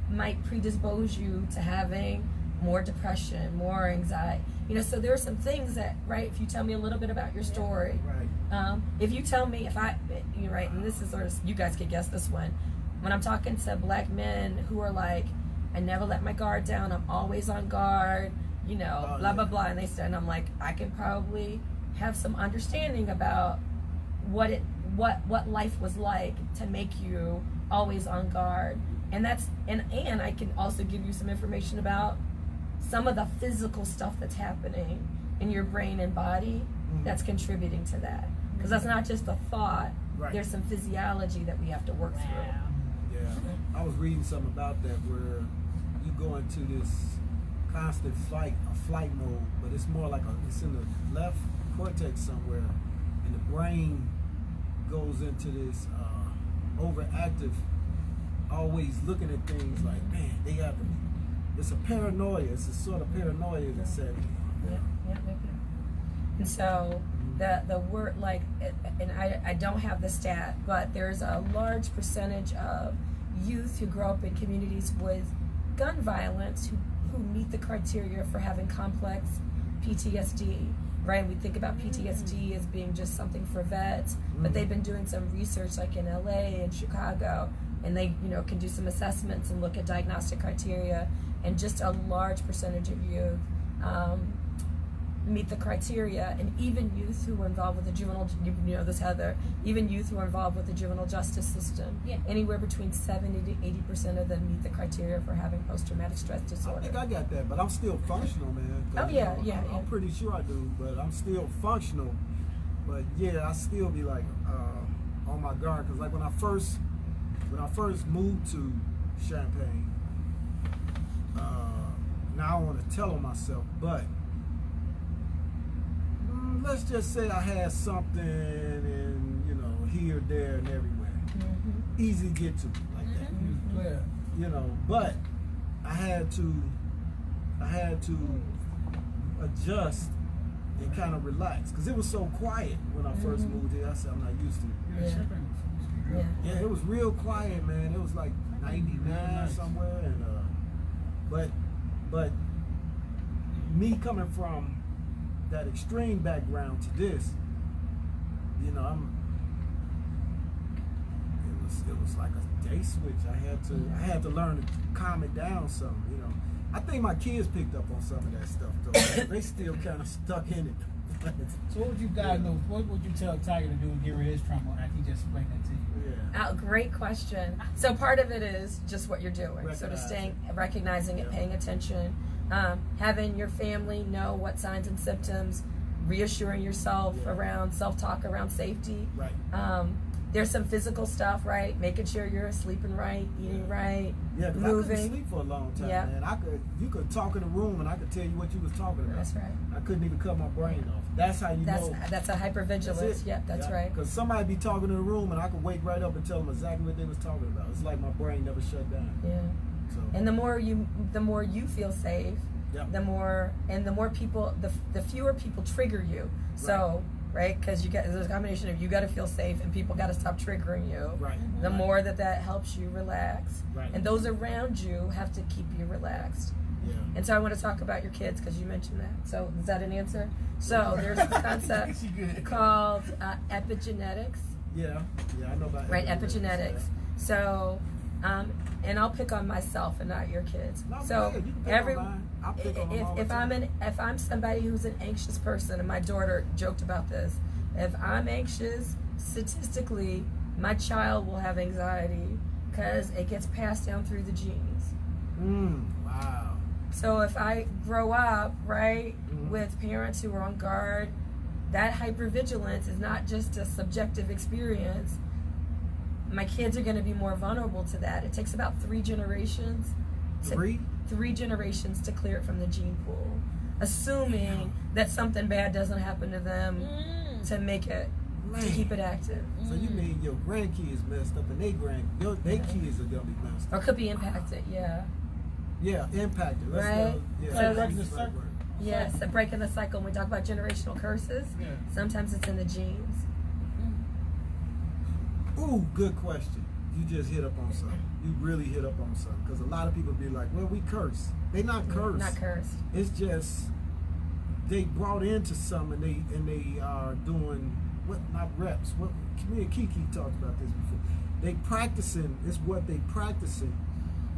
Speaker 3: might predispose you to having more depression, more anxiety. So there are some things that, right, if you tell me a little bit about your story,
Speaker 1: right.
Speaker 3: If you tell me, you're right, and this is sort of, you guys could guess this one, when I'm talking to black men who are like, I never let my guard down, I'm always on guard, blah, blah, blah, and I'm like, I can probably have some understanding about what life was like to make you always on guard, and I can also give you some information about some of the physical stuff that's happening in your brain and body that's contributing to that, because that's not just a thought.
Speaker 1: Right.
Speaker 3: There's some physiology that we have to work through.
Speaker 1: Yeah, I was reading something about that where you go into this constant flight mode, but it's more like it's in the left cortex somewhere, and the brain goes into this overactive, always looking at things like, man, they have to. It's a paranoia. It's a sort of paranoia that's setting.
Speaker 3: Yeah. And so the word, like, and I don't have the stat, but there's a large percentage of youth who grow up in communities with gun violence who meet the criteria for having complex PTSD, right? We think about PTSD as being just something for vets, but they've been doing some research like in LA and Chicago, and they can do some assessments and look at diagnostic criteria, and just a large percentage of youth meet the criteria, and even youth who are involved with the juvenile, this Heather, even youth who are involved with the juvenile justice system, anywhere between 70 to 80% of them meet the criteria for having post-traumatic stress disorder.
Speaker 1: I think I got that, but I'm still functional, man.
Speaker 3: Oh yeah,
Speaker 1: I'm pretty sure I do, but I'm still functional. But yeah, I still be like on my guard, because like when I first moved to Champaign, now I don't want to tell on myself, but let's just say I had something in, here, there, and everywhere. Easy to get to, like that. But I had to adjust and kind of relax, because it was so quiet when I first moved here. I said, I'm not used to it. Yeah, it was real quiet, man. It was like 99 somewhere, and But me coming from that extreme background to this, you know, it was like a day switch. I had to learn to calm it down some, you know. I think my kids picked up on some of that stuff though. They still kind of stuck in it.
Speaker 4: So what would you diagnose? What would you tell Tiger to do to get rid of his trauma after he just explained that to you?
Speaker 3: Yeah. Great question. So part of it is just what you're doing. Sort of recognizing it, paying attention, having your family know what signs and symptoms, reassuring yourself around self-talk, around safety.
Speaker 1: Right.
Speaker 3: There's some physical stuff, right? Making sure you're sleeping right, eating right, moving.
Speaker 1: I couldn't sleep for a long time, man. You could talk in the room and I could tell you what you was talking about.
Speaker 3: That's right.
Speaker 1: I couldn't even cut my brain off. That's how you know.
Speaker 3: That's a hypervigilance. Yep, that's right.
Speaker 1: Because somebody be talking in the room and I could wake right up and tell them exactly what they was talking about. It's like my brain never shut down.
Speaker 3: Yeah.
Speaker 1: So. And
Speaker 3: the more you feel safe, the more people, the fewer people trigger you. So. Right, because there's a combination of you got to feel safe and people got to stop triggering you.
Speaker 1: Right.
Speaker 3: The more that helps you relax, and those around you have to keep you relaxed.
Speaker 1: Yeah.
Speaker 3: And so I want to talk about your kids because you mentioned that. So is that an answer? So there's a concept called epigenetics.
Speaker 1: Yeah, I know about
Speaker 3: epigenetics. So, and I'll pick on myself and not your kids.
Speaker 1: No,
Speaker 3: so
Speaker 1: if
Speaker 3: I'm somebody who's an anxious person, and my daughter joked about this, if I'm anxious, statistically, my child will have anxiety because it gets passed down through the genes.
Speaker 1: Wow.
Speaker 3: So if I grow up with parents who are on guard, that hypervigilance is not just a subjective experience. My kids are going to be more vulnerable to that. It takes about 3 generations. Three generations to clear it from the gene pool, assuming that something bad doesn't happen to them to make it, to keep it active.
Speaker 1: So you mean your grandkids messed up and their kids are gonna be messed up,
Speaker 3: or could be impacted? Yeah,
Speaker 1: impacted.
Speaker 3: Right.
Speaker 1: So
Speaker 3: breaking the cycle. When we talk about generational curses, sometimes it's in the genes.
Speaker 1: Ooh, good question. You just hit up on something. You really hit up on something. Because a lot of people be like, well, we curse. They not cursed.
Speaker 3: Not cursed.
Speaker 1: It's just they brought into something and they are doing not reps. Me and Kiki talked about this before. They practicing, it's what they practicing.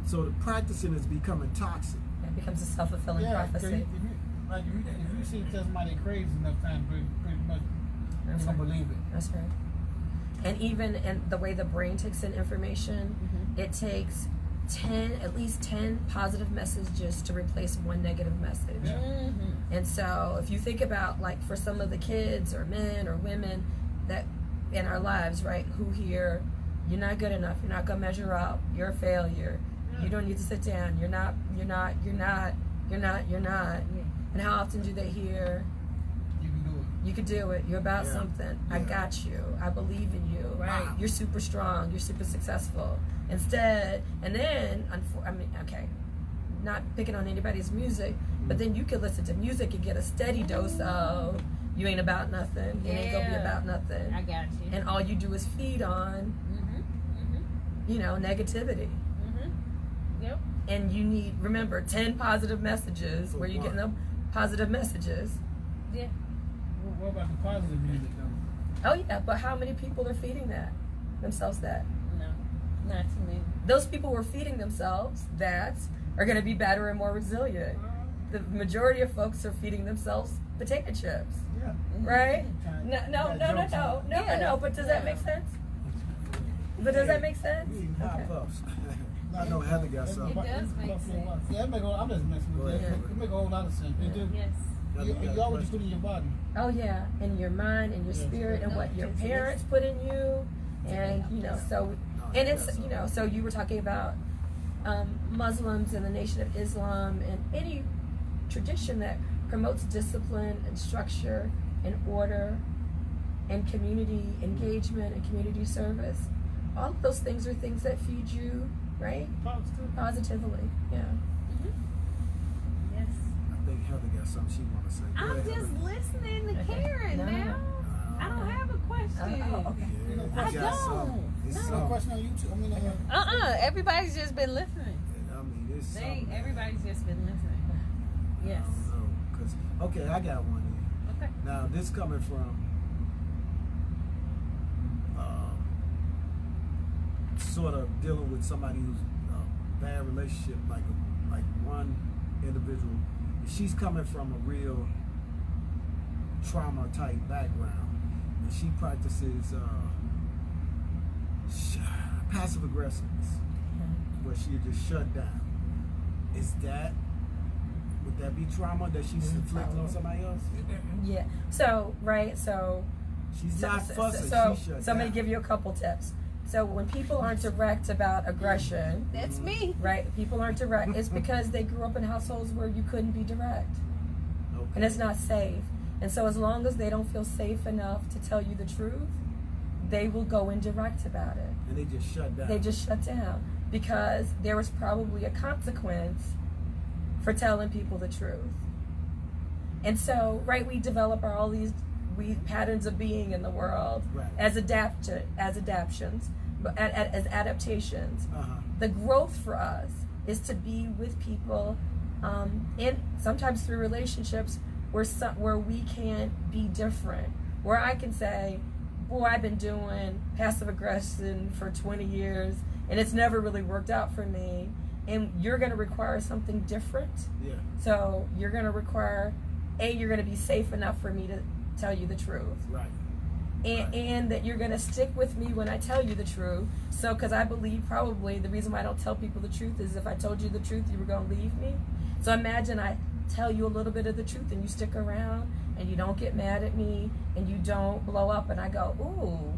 Speaker 1: So the practicing is becoming toxic.
Speaker 3: It becomes a self-fulfilling prophecy.
Speaker 4: If you see somebody crazy enough times, pretty much you're gonna believe it.
Speaker 3: That's right. And even in the way the brain takes in information, it takes at least 10 positive messages to replace one negative message.
Speaker 4: Yeah.
Speaker 3: And so if you think about, like, for some of the kids or men or women that in our lives, right, who hear, you're not good enough, you're not gonna measure up, you're a failure, you don't need to sit down, you're not. And how often do they hear, you could do it. You're about something. I got you. I believe in you.
Speaker 1: Right.
Speaker 3: You're super strong. You're super successful. Instead, and then, not picking on anybody's music, but then you could listen to music and get a steady dose of, you ain't about nothing. You ain't gonna be about nothing.
Speaker 2: I got you.
Speaker 3: And all you do is feed on, negativity.
Speaker 2: Yep.
Speaker 3: And you need, remember, 10 positive messages where you're getting the positive messages.
Speaker 2: Yeah.
Speaker 4: What about the positive music though?
Speaker 3: Oh yeah, but how many people are feeding themselves that?
Speaker 2: No, not too many.
Speaker 3: Those people who are feeding themselves that are going to be better and more resilient. The majority of folks are feeding themselves potato chips.
Speaker 4: Yeah.
Speaker 3: Right? No. But does that make sense? But does that make sense?
Speaker 1: You eating hot puffs. I know Heather got something.
Speaker 2: It does make sense.
Speaker 4: Yeah, I'm just messing with that. It make a whole lot of sense. It do.
Speaker 2: Yes.
Speaker 4: You always put in your body.
Speaker 3: Oh yeah, in your mind, in your spirit, and what your parents put in you, and so, and it's so you were talking about Muslims and the Nation of Islam and any tradition that promotes discipline and structure and order and community engagement and community service. All of those things are things that feed you, right? Positively, yeah.
Speaker 2: Yes.
Speaker 1: I think Heather got something she want to say.
Speaker 2: I'm just listening to Karen now. I don't have a question.
Speaker 3: Okay.
Speaker 1: Yeah,
Speaker 2: I don't.
Speaker 4: There's no question on YouTube.
Speaker 2: Everybody's just been listening.
Speaker 1: I mean, just
Speaker 2: everybody's just been listening. Yes.
Speaker 1: I don't know, 'cause, okay, I got one here.
Speaker 2: Okay.
Speaker 1: Now this coming from sort of dealing with somebody who's bad relationship, like one individual. She's coming from a real trauma type background, and she practices passive aggressiveness, where she just shut down. Would that be trauma that she's inflicting on somebody else?
Speaker 3: Yeah. So
Speaker 1: She's not fussing.
Speaker 3: So
Speaker 1: she shut
Speaker 3: I'm going
Speaker 1: down.
Speaker 3: to give you a couple tips. So when people aren't direct about aggression,
Speaker 2: That's me.
Speaker 3: right? People aren't direct. It's because they grew up in households where you couldn't be direct,
Speaker 1: Okay.
Speaker 3: and it's not safe. And so as long as they don't feel safe enough to tell you the truth, they will go indirect about it.
Speaker 1: And they just shut down.
Speaker 3: They just shut down because there was probably a consequence for telling people the truth. And so, right, we develop all these patterns of being in the world
Speaker 1: Right.
Speaker 3: as adaptations, as adaptations.
Speaker 1: Uh-huh.
Speaker 3: The growth for us is to be with people, and sometimes through relationships where we can be different. Where I can say, boy, I've been doing passive aggression for 20 years, and it's never really worked out for me. And you're going to require something different.
Speaker 1: Yeah.
Speaker 3: So you're going to require, you're going to be safe enough for me to tell you the truth.
Speaker 1: Right.
Speaker 3: And that you're going to stick with me when I tell you the truth. So, because I believe probably the reason why I don't tell people the truth is if I told you the truth, you were going to leave me. So imagine I tell you a little bit of the truth and you stick around and you don't get mad at me and you don't blow up and I go, ooh,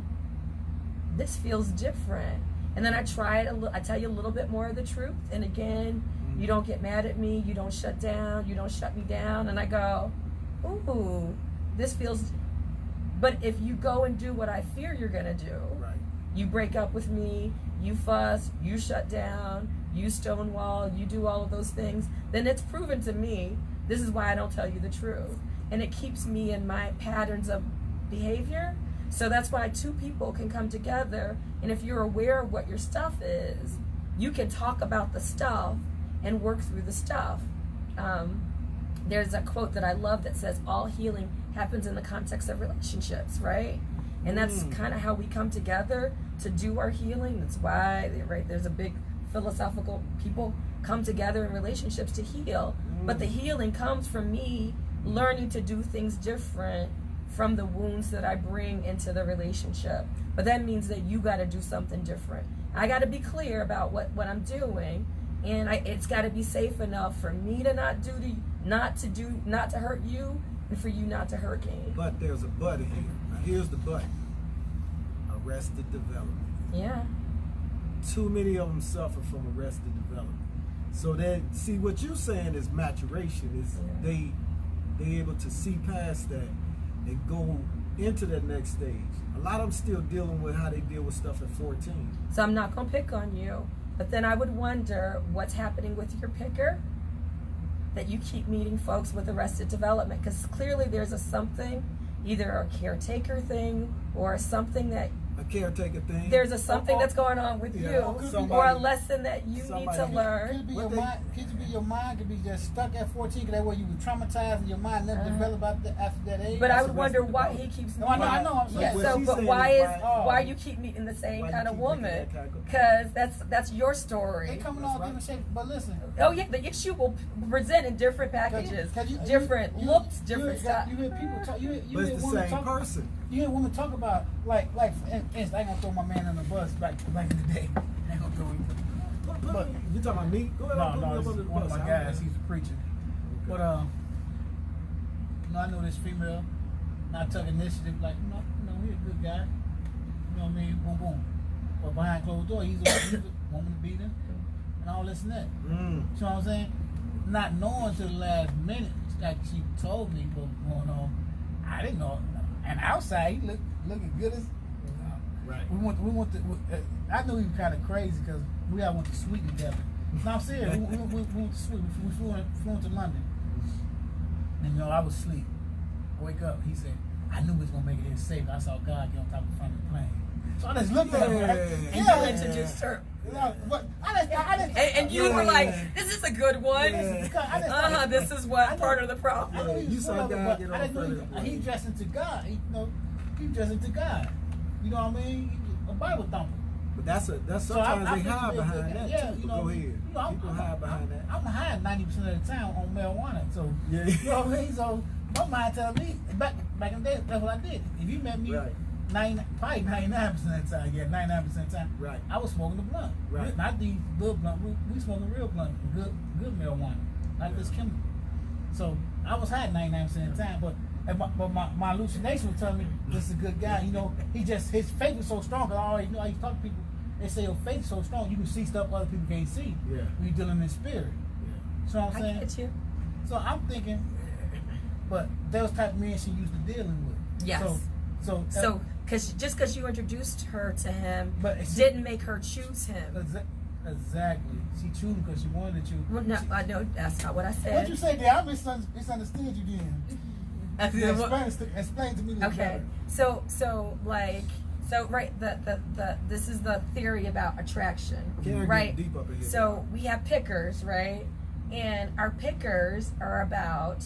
Speaker 3: this feels different. And then I try it, I tell you a little bit more of the truth. And again, you don't get mad at me, you don't shut down, you don't shut me down. And I go, ooh, this feels, but if you go and do what I fear you're gonna do,
Speaker 1: Right.
Speaker 3: you break up with me, you fuss, you shut down, you stonewall, you do all of those things, then it's proven to me, this is why I don't tell you the truth. And it keeps me in my patterns of behavior. So that's why two people can come together, and if you're aware of what your stuff is, you can talk about the stuff and work through the stuff. There's a quote that I love that says, all healing happens in the context of relationships, right? And that's kind of how we come together to do our healing. That's why, right, there's a big philosophical, people come together in relationships to heal. But the healing comes from me learning to do things different from the wounds that I bring into the relationship. But that means that you got to do something different. I got to be clear about what I'm doing, and it's got to be safe enough for me to not to hurt you, and for you not to hurt me.
Speaker 1: But there's a but here. Now here's the but. Arrested development.
Speaker 3: Yeah.
Speaker 1: Too many of them suffer from arrested development. So that, see, what you're saying is maturation. Is they able to see past that and go into that next stage. A lot of them still dealing with how they deal with stuff at 14.
Speaker 3: So I'm not gonna pick on you, but then I would wonder what's happening with your picker, that you keep meeting folks with arrested development, because clearly there's something, either a caretaker thing or something that
Speaker 1: A caretaker thing.
Speaker 3: there's something that's going on with
Speaker 1: Yeah,
Speaker 3: you, or a lesson that you need to learn.
Speaker 4: Could be your mind could be just stuck at 14, because that way you were traumatized and your mind never developed after that age.
Speaker 3: But I
Speaker 1: That's
Speaker 3: would
Speaker 1: the
Speaker 3: wonder
Speaker 1: rest of
Speaker 3: why
Speaker 1: the
Speaker 3: he keeps
Speaker 4: No, I know. I'm
Speaker 3: Yeah,
Speaker 4: saying.
Speaker 1: What
Speaker 3: so
Speaker 1: she's
Speaker 3: but
Speaker 1: saying
Speaker 3: why
Speaker 1: is
Speaker 3: is
Speaker 1: why-
Speaker 3: you keep meeting the same
Speaker 1: why you
Speaker 3: kind of
Speaker 1: keep
Speaker 3: woman?
Speaker 1: making that kind of-
Speaker 3: Because that's your
Speaker 4: They
Speaker 3: story.
Speaker 4: coming
Speaker 1: That's
Speaker 4: all
Speaker 1: right.
Speaker 4: different shapes, but listen.
Speaker 3: Oh yeah, the issue will present in different packages, different looks, different stuff.
Speaker 4: You hear people talk. You
Speaker 1: But
Speaker 4: hear
Speaker 1: it's the
Speaker 4: women
Speaker 1: same
Speaker 4: talk.
Speaker 1: person.
Speaker 4: You hear women talk about like for instance, I ain't gonna throw my man on the bus back in the day. I ain't gonna throw him. But
Speaker 1: You talking about me? Go ahead.
Speaker 4: no,
Speaker 1: put me up
Speaker 4: this
Speaker 1: under
Speaker 4: is
Speaker 1: the
Speaker 4: one of
Speaker 1: bus.
Speaker 4: my
Speaker 1: I'm
Speaker 4: guys.
Speaker 1: good.
Speaker 4: He's a preacher. But I know this female. And I took initiative, like he's a good guy. You know what I mean? Boom, boom. But behind closed door, he's a woman beater and all this and that. You know what I'm saying? Not knowing to the last minute, like she told me what was going on. I didn't know. And outside, he looking good as.
Speaker 1: Right.
Speaker 4: We went to. I knew he was kind of crazy because we all went to Sweden together. No, I'm serious. we went to Sweden. We flew into London. And I was asleep. Wake up. He said, "I knew we was gonna make it here safe. I saw God get on top of the front of the plane." So I just looked at him. Right?
Speaker 3: And you introduced her.
Speaker 4: But I just
Speaker 3: And you were like, this is a good one. This is what part of the problem.
Speaker 1: You saw God get on front of
Speaker 4: He dressing to God. He dressing to God. You know what I mean? A Bible thumper.
Speaker 1: But that's sometimes they hide behind that too. Go ahead. People hide behind that.
Speaker 4: I'm high 90% of the time on marijuana. So you know what I mean? So my mind tells me back in the day, that's what I did. If you met me, probably 99% of the time, 99% of the time,
Speaker 1: right,
Speaker 4: I was smoking the blunt.
Speaker 1: Right.
Speaker 4: Not these little blunt. We smoking real blunt, good marijuana, not this chemical. So I was high 99% of the time, but my hallucination was telling me this is a good guy. You know, his faith was so strong. Cause I already know I used to talk to people. They say your faith is so strong, you can see stuff other people can't see.
Speaker 1: Yeah.
Speaker 4: When you're dealing in spirit. Yeah. So I'm saying.
Speaker 3: I get you.
Speaker 4: So I'm thinking, but those type of men she used to dealing with.
Speaker 3: Yes. So, because you introduced her to him, but didn't make her choose him.
Speaker 4: Exactly. She chose him because she wanted to choose.
Speaker 3: Well, no, no, that's not what I said.
Speaker 4: What you say there? I misunderstood you then. Explain to me.
Speaker 3: Okay. So right, this is the theory about attraction, right?
Speaker 1: Deep up in here.
Speaker 3: So we have pickers, right? And our pickers are about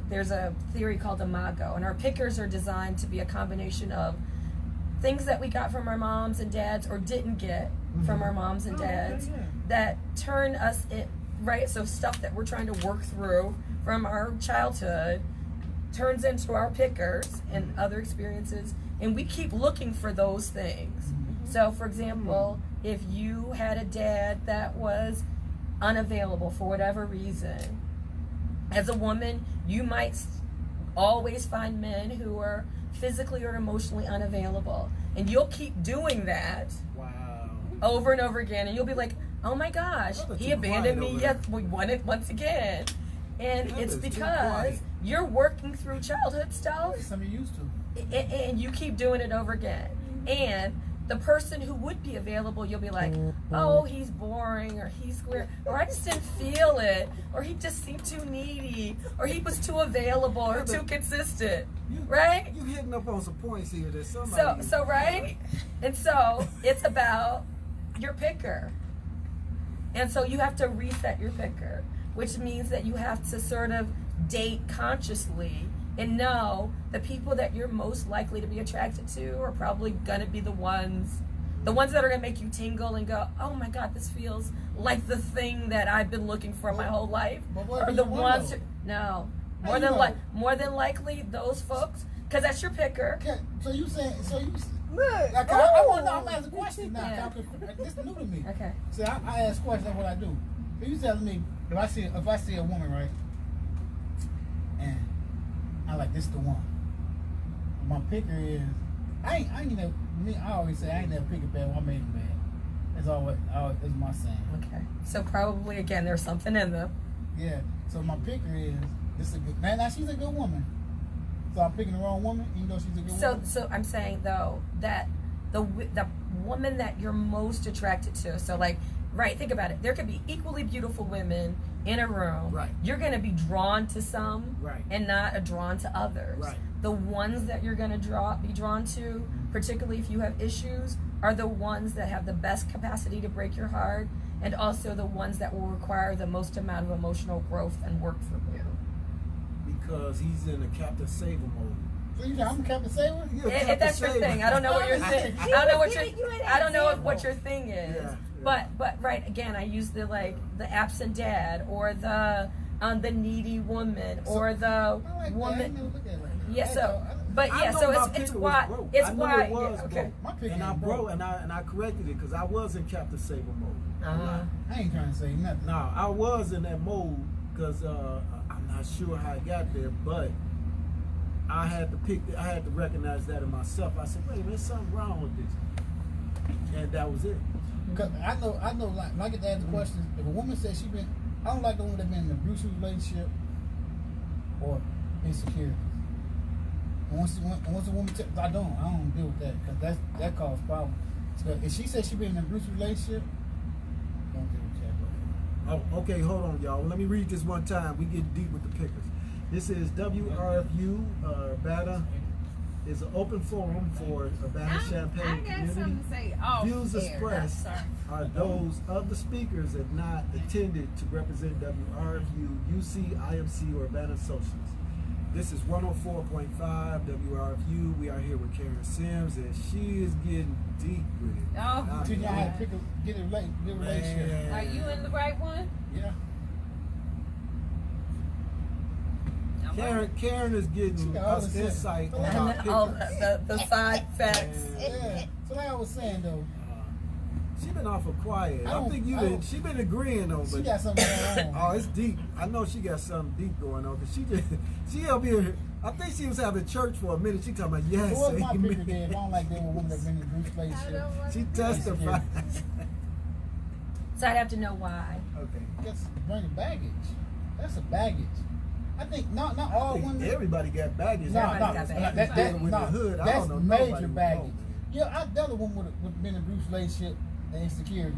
Speaker 3: there's a theory called imago, and our pickers are designed to be a combination of things that we got from our moms and dads or didn't get from our moms and dads that turn us in, right? So stuff that we're trying to work through from our childhood turns into our pickers and other experiences, and we keep looking for those things. So for example, if you had a dad that was unavailable for whatever reason, as a woman you might always find men who are physically or emotionally unavailable, and you'll keep doing that over and over again, and you'll be like, oh my gosh, he abandoned me once again. And it's because you're working through childhood stuff.
Speaker 4: Something you used to.
Speaker 3: And you keep doing it over again. And the person who would be available, you'll be like, oh, he's boring, or he's square, or I just didn't feel it, or he just seemed too needy, or he was too available, or too consistent. Right?
Speaker 1: You hitting up on some points here. There's somebody.
Speaker 3: So right? And so it's about your picker. And so you have to reset your picker, which means that you have to sort of date consciously and know the people that you're most likely to be attracted to are probably gonna be the ones that are gonna make you tingle and go, oh my God, this feels like the thing that I've been looking for my whole life. Or the ones more than likely those folks, because that's your picker.
Speaker 4: Okay, so you saying I want to know. I'm asking a question now. This is new to me.
Speaker 3: Okay.
Speaker 4: So I ask questions. That's what I do. So you telling me if I see a woman, right, and I like this the one. My picker is I always say I ain't never pick a bad one. I made a bad. That's that's my saying.
Speaker 3: Okay. So probably again there's something in them.
Speaker 4: Yeah. So my picker is this is a good. Now she's a good woman. So I'm picking the wrong woman, even though she's a good woman?
Speaker 3: So I'm saying, though, that the woman that you're most attracted to, so like, right, think about it. There could be equally beautiful women in a room.
Speaker 1: Right.
Speaker 3: You're going to be drawn to some
Speaker 1: right,
Speaker 3: and not drawn to others.
Speaker 1: Right.
Speaker 3: The ones that you're going to be drawn to, particularly if you have issues, are the ones that have the best capacity to break your heart, and also the ones that will require the most amount of emotional growth and work from you.
Speaker 1: Because he's in the Captain Saver mode.
Speaker 4: So you say I'm a Captain Saver?
Speaker 3: If that's your thing, I don't know what your thing. I don't know what your thing is.
Speaker 1: Yeah.
Speaker 3: But right, again, I use the absent dad, or the needy woman, or the woman. Yeah. So, but yeah. So it's why
Speaker 1: okay. And I corrected it because I was in Captain Saver mode.
Speaker 4: I ain't trying to say nothing.
Speaker 1: No, I was in that mode because I'm not sure how I got there, but I had to recognize that in myself. I said, wait a minute, there's something wrong with this, and that was it.
Speaker 4: Because I know, like, when I get to ask the questions, if a woman says I don't like the woman that been in an abusive relationship or insecurity. Once a woman, I don't deal with that because that causes problems. So if she says she been in an abusive relationship, don't deal with that.
Speaker 1: Oh, okay, hold on, y'all. Let me read this one time. We get deep with the pickers. This is WRFU, Urbana, is an open forum for Urbana-Champaign
Speaker 2: I got
Speaker 1: community.
Speaker 2: something to say off
Speaker 1: Views
Speaker 2: air.
Speaker 1: expressed are those of the speakers and not intended to represent WRFU, UC, IMC, or Urbana Socials. This is 104.5 WRFU. We are here with Karen Sims, and she is getting deep with it.
Speaker 2: Oh,
Speaker 4: Teach y'all how to get a relationship.
Speaker 1: Man.
Speaker 2: are you in the right one?
Speaker 4: Yeah.
Speaker 1: Karen is getting us insight on our
Speaker 3: And all
Speaker 1: pickups.
Speaker 3: the side facts.
Speaker 4: Yeah. So like I was saying though,
Speaker 1: She been awful quiet. I think she been agreeing though,
Speaker 4: she
Speaker 1: but
Speaker 4: got something going on.
Speaker 1: oh, it's deep. I know she got something deep going on because she up here. I think she was having church for a minute. She talking about yes,
Speaker 4: So what's my picture
Speaker 1: amen.
Speaker 4: there? I don't like dealing with women that been in Bruce Place shit.
Speaker 1: She testified.
Speaker 3: So I'd have to know why.
Speaker 1: Okay.
Speaker 4: Just bringing baggage. That's a baggage. I think not
Speaker 1: I
Speaker 4: all
Speaker 1: think
Speaker 4: women.
Speaker 1: everybody got baggage.
Speaker 4: No,
Speaker 3: Everybody's got baggage.
Speaker 1: Dealing with the hood. I
Speaker 4: That's
Speaker 1: don't know
Speaker 4: major
Speaker 1: nobody who
Speaker 4: baggage.
Speaker 1: knows.
Speaker 4: Yeah, I dealt with a woman with been in Bruce relationship and insecurity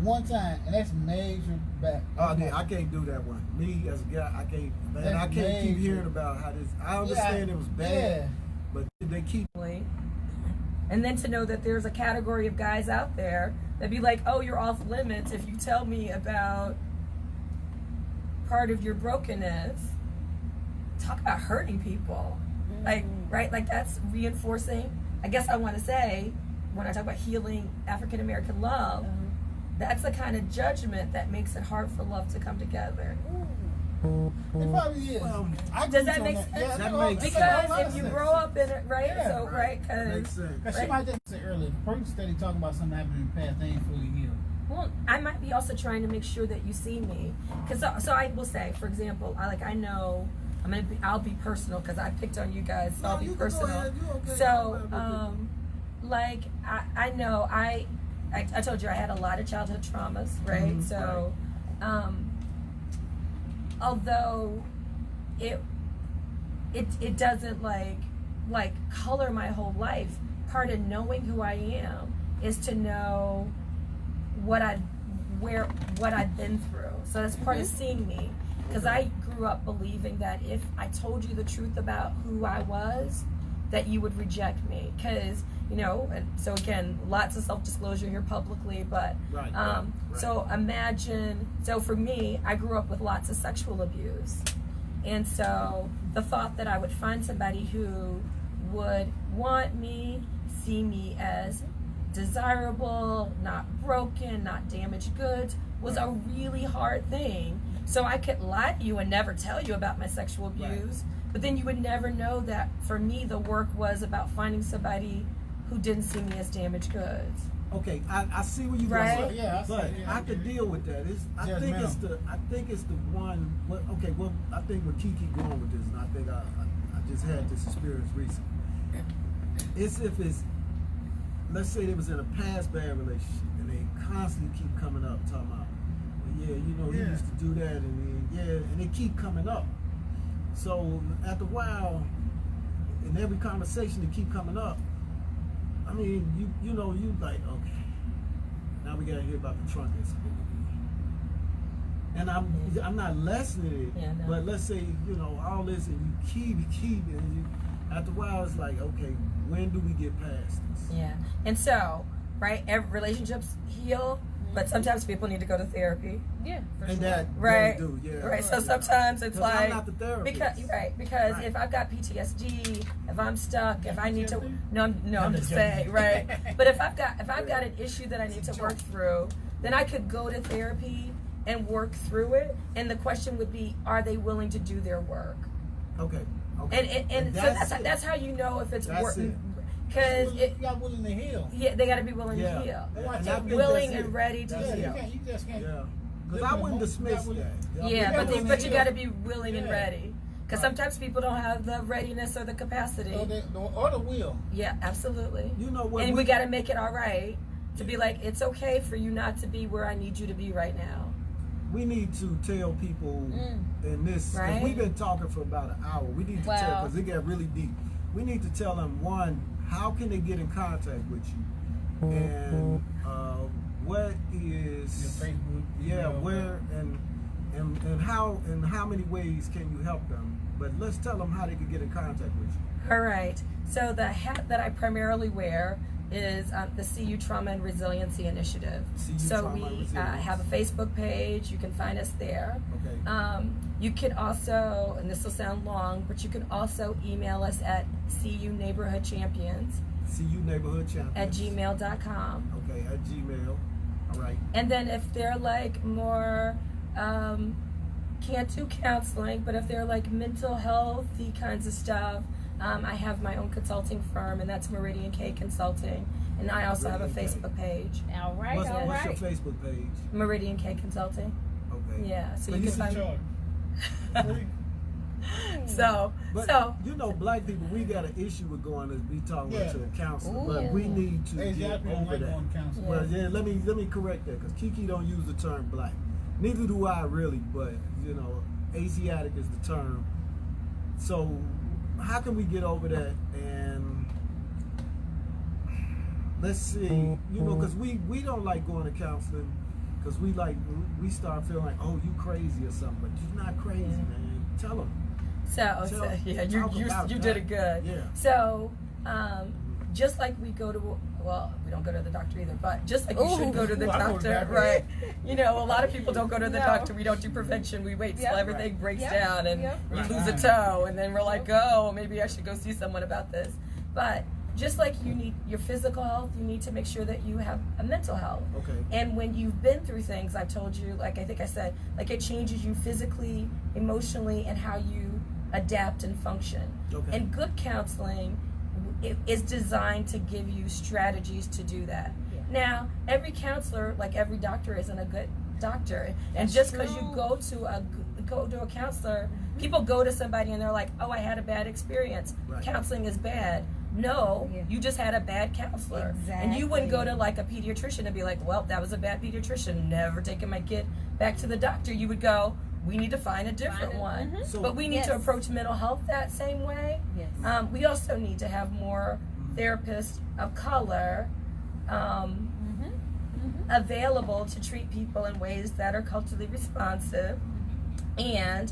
Speaker 4: one time, and that's major back.
Speaker 1: Oh, yeah, I can't do that one. Me as a guy, I can't. Man,
Speaker 4: That's
Speaker 1: I can't keep
Speaker 4: major.
Speaker 1: hearing about how this. I understand it was bad,
Speaker 4: Yeah.
Speaker 1: but they keep.
Speaker 3: And then to know that there's a category of guys out there that be like, oh, you're off limits if you tell me about part of your brokenness. Talk about hurting people. Like, right? Like that's reinforcing. I guess I want to say, when I talk about healing African American love, that's the kind of judgment that makes it hard for love to come together.
Speaker 4: It probably is.
Speaker 1: Well,
Speaker 3: Does that make sense?
Speaker 4: Yeah,
Speaker 1: That
Speaker 4: no,
Speaker 1: makes
Speaker 4: it makes a lot
Speaker 3: Because
Speaker 4: of
Speaker 3: if you
Speaker 4: sense.
Speaker 3: grow up in it, right?
Speaker 4: Yeah,
Speaker 3: So, right?
Speaker 1: Makes
Speaker 3: Because
Speaker 1: sense.
Speaker 4: Cause she
Speaker 3: right.
Speaker 4: might just say earlier, the person steady talking about something happening in the past, they ain't fully healed.
Speaker 3: well, I might be also trying to make sure that you see me. Because so I will say, for example, I know I'll be personal because I picked on you guys, so
Speaker 1: No,
Speaker 3: I'll be
Speaker 1: you can go
Speaker 3: personal.
Speaker 1: ahead. You okay.
Speaker 3: So, like I know I told you I had a lot of childhood traumas, right?
Speaker 1: Mhm,
Speaker 3: So, although it doesn't like color my whole life, part of knowing who I am is to know what I've been through. So that's part of seeing me, because I grew up believing that if I told you the truth about who I was, that you would reject me. Because and so again, lots of self-disclosure here publicly, but
Speaker 1: Right.
Speaker 3: so imagine. So for me, I grew up with lots of sexual abuse, and so the thought that I would find somebody who would want me, see me as desirable, not broken, not damaged goods, was a really hard thing. So I could lie to you and never tell you about my sexual abuse, but then you would never know that for me the work was about finding somebody who didn't see me as damaged goods.
Speaker 1: Okay, I see where you
Speaker 3: Right.
Speaker 1: going,
Speaker 4: Yeah, I see,
Speaker 1: but
Speaker 4: yeah.
Speaker 1: I could deal with that. I think it's the one. Well, okay, well, I think what Kiki going with this, and I think I just had this experience recently. It's if it's, let's say they was in a past bad relationship and they constantly keep coming up talking about, well, he used to do that, and they keep coming up. So after a while, in every conversation they keep coming up. I mean, you like, okay, now we gotta hear about the trunk incident. And I'm not lessening it,
Speaker 3: Yeah, no.
Speaker 1: but let's say, all this, and you keep, and after a while it's like, okay, when do we get past this?
Speaker 3: Yeah. And so, right, every relationships heal, but sometimes people need to go to therapy.
Speaker 2: Yeah, for
Speaker 1: And
Speaker 2: sure.
Speaker 1: that
Speaker 3: Right.
Speaker 1: they do, yeah.
Speaker 3: Right. So sometimes it's
Speaker 1: 'Cause
Speaker 3: like
Speaker 1: I'm not the therapist.
Speaker 3: because
Speaker 1: Right.
Speaker 3: if I've got PTSD, if I'm stuck, if I need to
Speaker 4: PTSD?
Speaker 3: I'm just saying, right. But if I've got an issue that I need to work through, then I could go to therapy and work through it. And the question would be, are they willing to do their work?
Speaker 1: Okay. Okay.
Speaker 3: And so that's how you know if it's
Speaker 1: That's
Speaker 3: working.
Speaker 1: it.
Speaker 3: Because
Speaker 4: You got willing to heal.
Speaker 3: they got to be willing
Speaker 1: Yeah.
Speaker 3: to heal.
Speaker 4: And I
Speaker 1: And
Speaker 4: think
Speaker 1: I think
Speaker 3: Willing
Speaker 1: that's
Speaker 3: and
Speaker 1: it.
Speaker 3: ready to
Speaker 1: That's
Speaker 3: heal.
Speaker 1: it.
Speaker 4: You just can't.
Speaker 1: Yeah. Because I wouldn't dismiss that.
Speaker 3: Yeah,
Speaker 4: got
Speaker 3: but
Speaker 4: willing
Speaker 3: you
Speaker 4: to
Speaker 3: got to
Speaker 4: heal.
Speaker 3: be willing and
Speaker 4: Yeah.
Speaker 3: ready. Because
Speaker 4: Right.
Speaker 3: sometimes people don't have the readiness or the capacity.
Speaker 4: Or the will.
Speaker 3: Yeah, absolutely.
Speaker 1: You know what?
Speaker 3: And we got to make it all right to be like, it's okay for you not to be where I need you to be right now.
Speaker 1: We need to tell people in this, 'cause
Speaker 3: Right.
Speaker 1: we've been talking for about an hour. We need to tell,
Speaker 2: Wow.
Speaker 1: because it got really deep. We need to tell them, one, how can they get in contact with you? And what is
Speaker 4: Your Facebook.
Speaker 1: where and how many ways can you help them but let's tell them how they can get in contact with you.
Speaker 3: All right. So the hat that I primarily wear is the CU Trauma and Resiliency Initiative. So we have a Facebook page. You can find us there.
Speaker 1: Okay.
Speaker 3: You can also, and this will sound long, but you can also email us at CU Neighborhood Champions.
Speaker 1: CU Neighborhood Champions.
Speaker 3: At gmail.com.
Speaker 1: Okay, at Gmail. All right.
Speaker 3: And then if they're like more, can't do counseling, but if they're like mental healthy kinds of stuff, I have my own consulting firm, and that's Meridian K Consulting. And I also have a Facebook page.
Speaker 2: All right,
Speaker 1: What's
Speaker 2: all right.
Speaker 1: your Facebook page?
Speaker 3: Meridian K Consulting.
Speaker 1: Okay.
Speaker 3: Yeah, so you can find me. So,
Speaker 1: you know, black people, we got an issue with going to be talking to a counselor, but we need to get over that. Well, let me correct that, because Kiki don't use the term black. Neither do I really, but you know, Asiatic is the term. So, how can we get over that? And let's see, you know, because we don't like going to counseling, because we start feeling like, oh, you crazy or something, but you're not crazy, man. Tell them.
Speaker 3: So yeah, you did it good.
Speaker 1: Yeah.
Speaker 3: So, just like we go to, well, we don't go to the doctor either, but just like you should go to the doctor, right? You know, a lot of people don't go to the doctor. We don't do prevention. We wait till everything breaks down and we lose a toe, and then we're like, oh, maybe I should go see someone about this. But just like you need your physical health, you need to make sure that you have a mental health.
Speaker 1: Okay.
Speaker 3: And when you've been through things, I've told you, like I think I said, like it changes you physically, emotionally, and how you adapt and function.
Speaker 1: Okay.
Speaker 3: And good counseling is designed to give you strategies to do that. Yeah. Now, every counselor, like every doctor, isn't a good doctor. And just because you go to a counselor, people go to somebody and they're like, oh, I had a bad experience. Right. Counseling is bad. No, you just had a bad counselor. Exactly. And you wouldn't go to like a pediatrician and be like, well, that was a bad pediatrician, never taking my kid back to the doctor. You would go, we need to find a different one. So, but we need to approach mental health that same way. Yes. We also need to have more therapists of color available to treat people in ways that are culturally responsive. And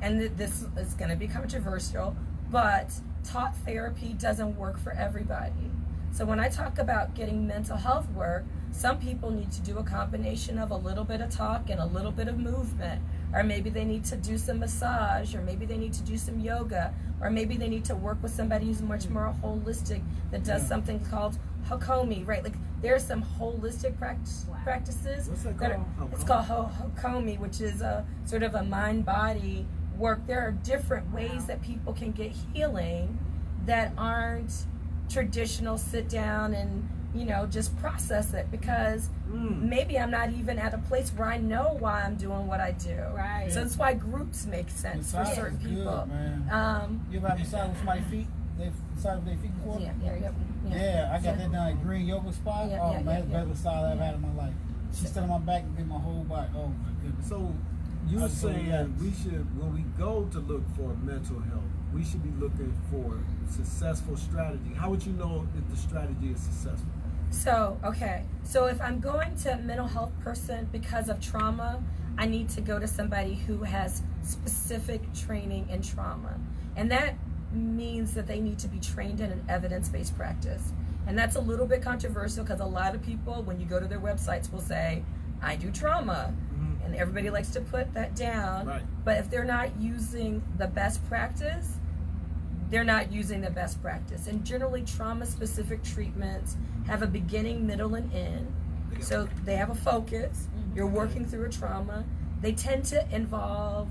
Speaker 3: this is going to be controversial, but talk therapy doesn't work for everybody. So when I talk about getting mental health work, some people need to do a combination of a little bit of talk and a little bit of movement, or maybe they need to do some massage, or maybe they need to do some yoga, or maybe they need to work with somebody who's much more holistic that does something called Hakomi, right? Like there are some holistic practices.
Speaker 1: What's that called?
Speaker 3: It's called Hakomi, which is a sort of a mind-body work. There are different ways that people can get healing that aren't traditional sit down and just process it, because maybe I'm not even at a place where I know why I'm doing what I do. Right. So that's why groups make sense for certain people.
Speaker 4: You ever had massage with somebody's feet? They massage with their feet before? Yeah, I got that down at Green Yoga Spot. Man, that's the best massage I've had in my life. She's still on my back and get my whole body. Oh my goodness.
Speaker 1: So you're saying we should, when we go to look for mental health, we should be looking for successful strategy. How would you know if the strategy is successful?
Speaker 3: So if I'm going to a mental health person because of trauma, I need to go to somebody who has specific training in trauma. And that means that they need to be trained in an evidence-based practice. And that's a little bit controversial, because a lot of people, when you go to their websites, will say, I do trauma. And everybody likes to put that down. Right. But if they're not using the best practice, they're not using the best practice. And generally, trauma-specific treatments have a beginning, middle, and end. So they have a focus. You're working through a trauma. They tend to involve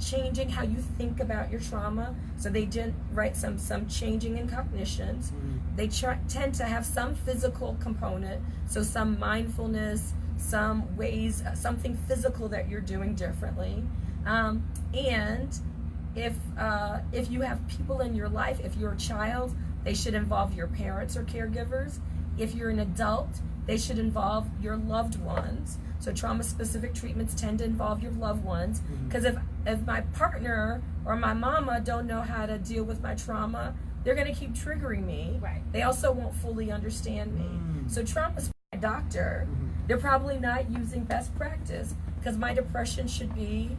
Speaker 3: changing how you think about your trauma. So they did some changing in cognitions. They tend to have some physical component. So some mindfulness, some ways, something physical that you're doing differently. And if you have people in your life, if you're a child, they should involve your parents or caregivers. If you're an adult, they should involve your loved ones. So trauma-specific treatments tend to involve your loved ones, because if my partner or my mama don't know how to deal with my trauma, they're going to keep triggering me. Right. They also won't fully understand me. So trauma-specific doctor, they're probably not using best practice, because my depression should be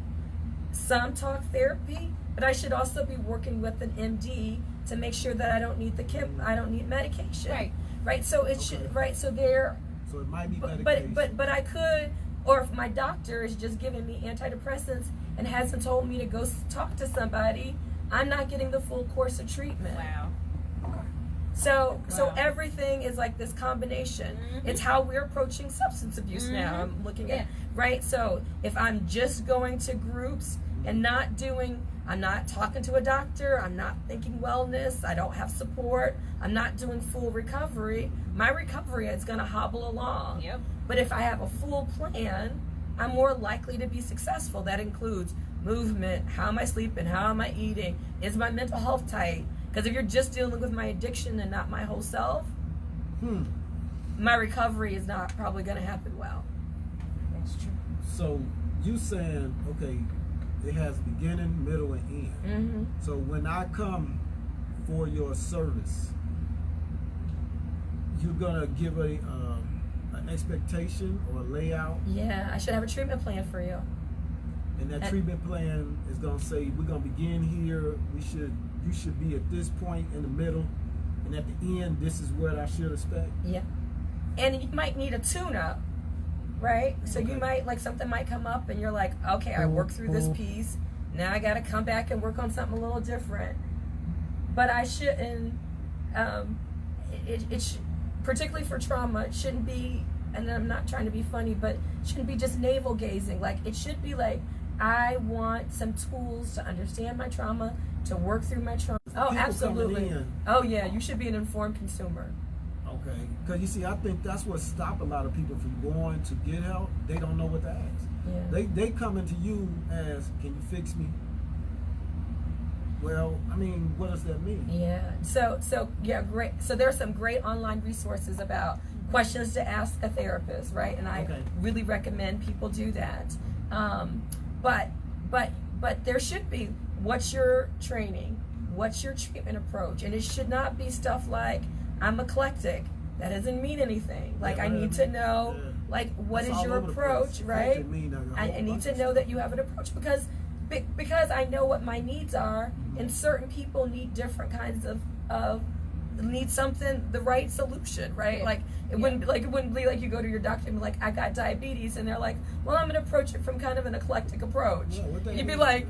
Speaker 3: some talk therapy, but I should also be working with an MD to make sure that I don't need I don't need medication. Right. So it should. Right. So there.
Speaker 1: So it might be medication.
Speaker 3: But I could, or if my doctor is just giving me antidepressants and hasn't told me to go talk to somebody, I'm not getting the full course of treatment.
Speaker 2: Wow.
Speaker 3: So everything is like this combination.
Speaker 2: Mm-hmm.
Speaker 3: It's how we're approaching substance abuse now. I'm looking at, right? So if I'm just going to groups and I'm not talking to a doctor, I'm not thinking wellness, I don't have support, I'm not doing full recovery, my recovery is going to hobble along.
Speaker 2: Yep.
Speaker 3: But if I have a full plan, I'm more likely to be successful. That includes movement, how am I sleeping, how am I eating, is my mental health tight? Because if you're just dealing with my addiction and not my whole self, my recovery is not probably going to happen well.
Speaker 2: That's true.
Speaker 1: So you saying, okay, it has beginning, middle, and end.
Speaker 3: Mm-hmm.
Speaker 1: So when I come for your service, you're gonna give an expectation or a layout,
Speaker 3: Yeah, I should have a treatment plan for you.
Speaker 1: and that treatment plan is gonna say we're gonna begin here. You should be at this point in the middle, and at the end, this is what I should expect.
Speaker 3: Yeah. And you might need a tune-up, right? So you
Speaker 1: Okay.
Speaker 3: might, like, something might come up and you're like, okay, I worked through this piece. Now I got to come back and work on something a little different. But I shouldn't, particularly for trauma, it shouldn't be, and I'm not trying to be funny, but it shouldn't be just navel gazing. Like, it should be like, I want some tools to understand my trauma, to work through my trauma. Oh,
Speaker 1: People
Speaker 3: absolutely.
Speaker 1: coming in.
Speaker 3: Oh, yeah, you should be an informed consumer.
Speaker 1: Okay, because you see, I think that's what stopped a lot of people from going to get help. They don't know what to ask.
Speaker 3: Yeah.
Speaker 1: They coming to you as, can you fix me? Well, I mean, what does that mean?
Speaker 3: Yeah. So yeah, great. So there are some great online resources about questions to ask a therapist, right? And I really recommend people do that. But there should be, what's your training? What's your treatment approach? And it should not be stuff like, I'm eclectic. That doesn't mean anything. Like, I need to know, like, what is your approach, right? I need to know that you have an approach because I know what my needs are, and certain people need different kinds of need something, the right solution, right?
Speaker 2: Yeah.
Speaker 3: Like it wouldn't be like you go to your doctor and be like, I got diabetes, and they're like, well, I'm gonna approach it from kind of an eclectic approach.
Speaker 1: Yeah, what
Speaker 3: You'd be like,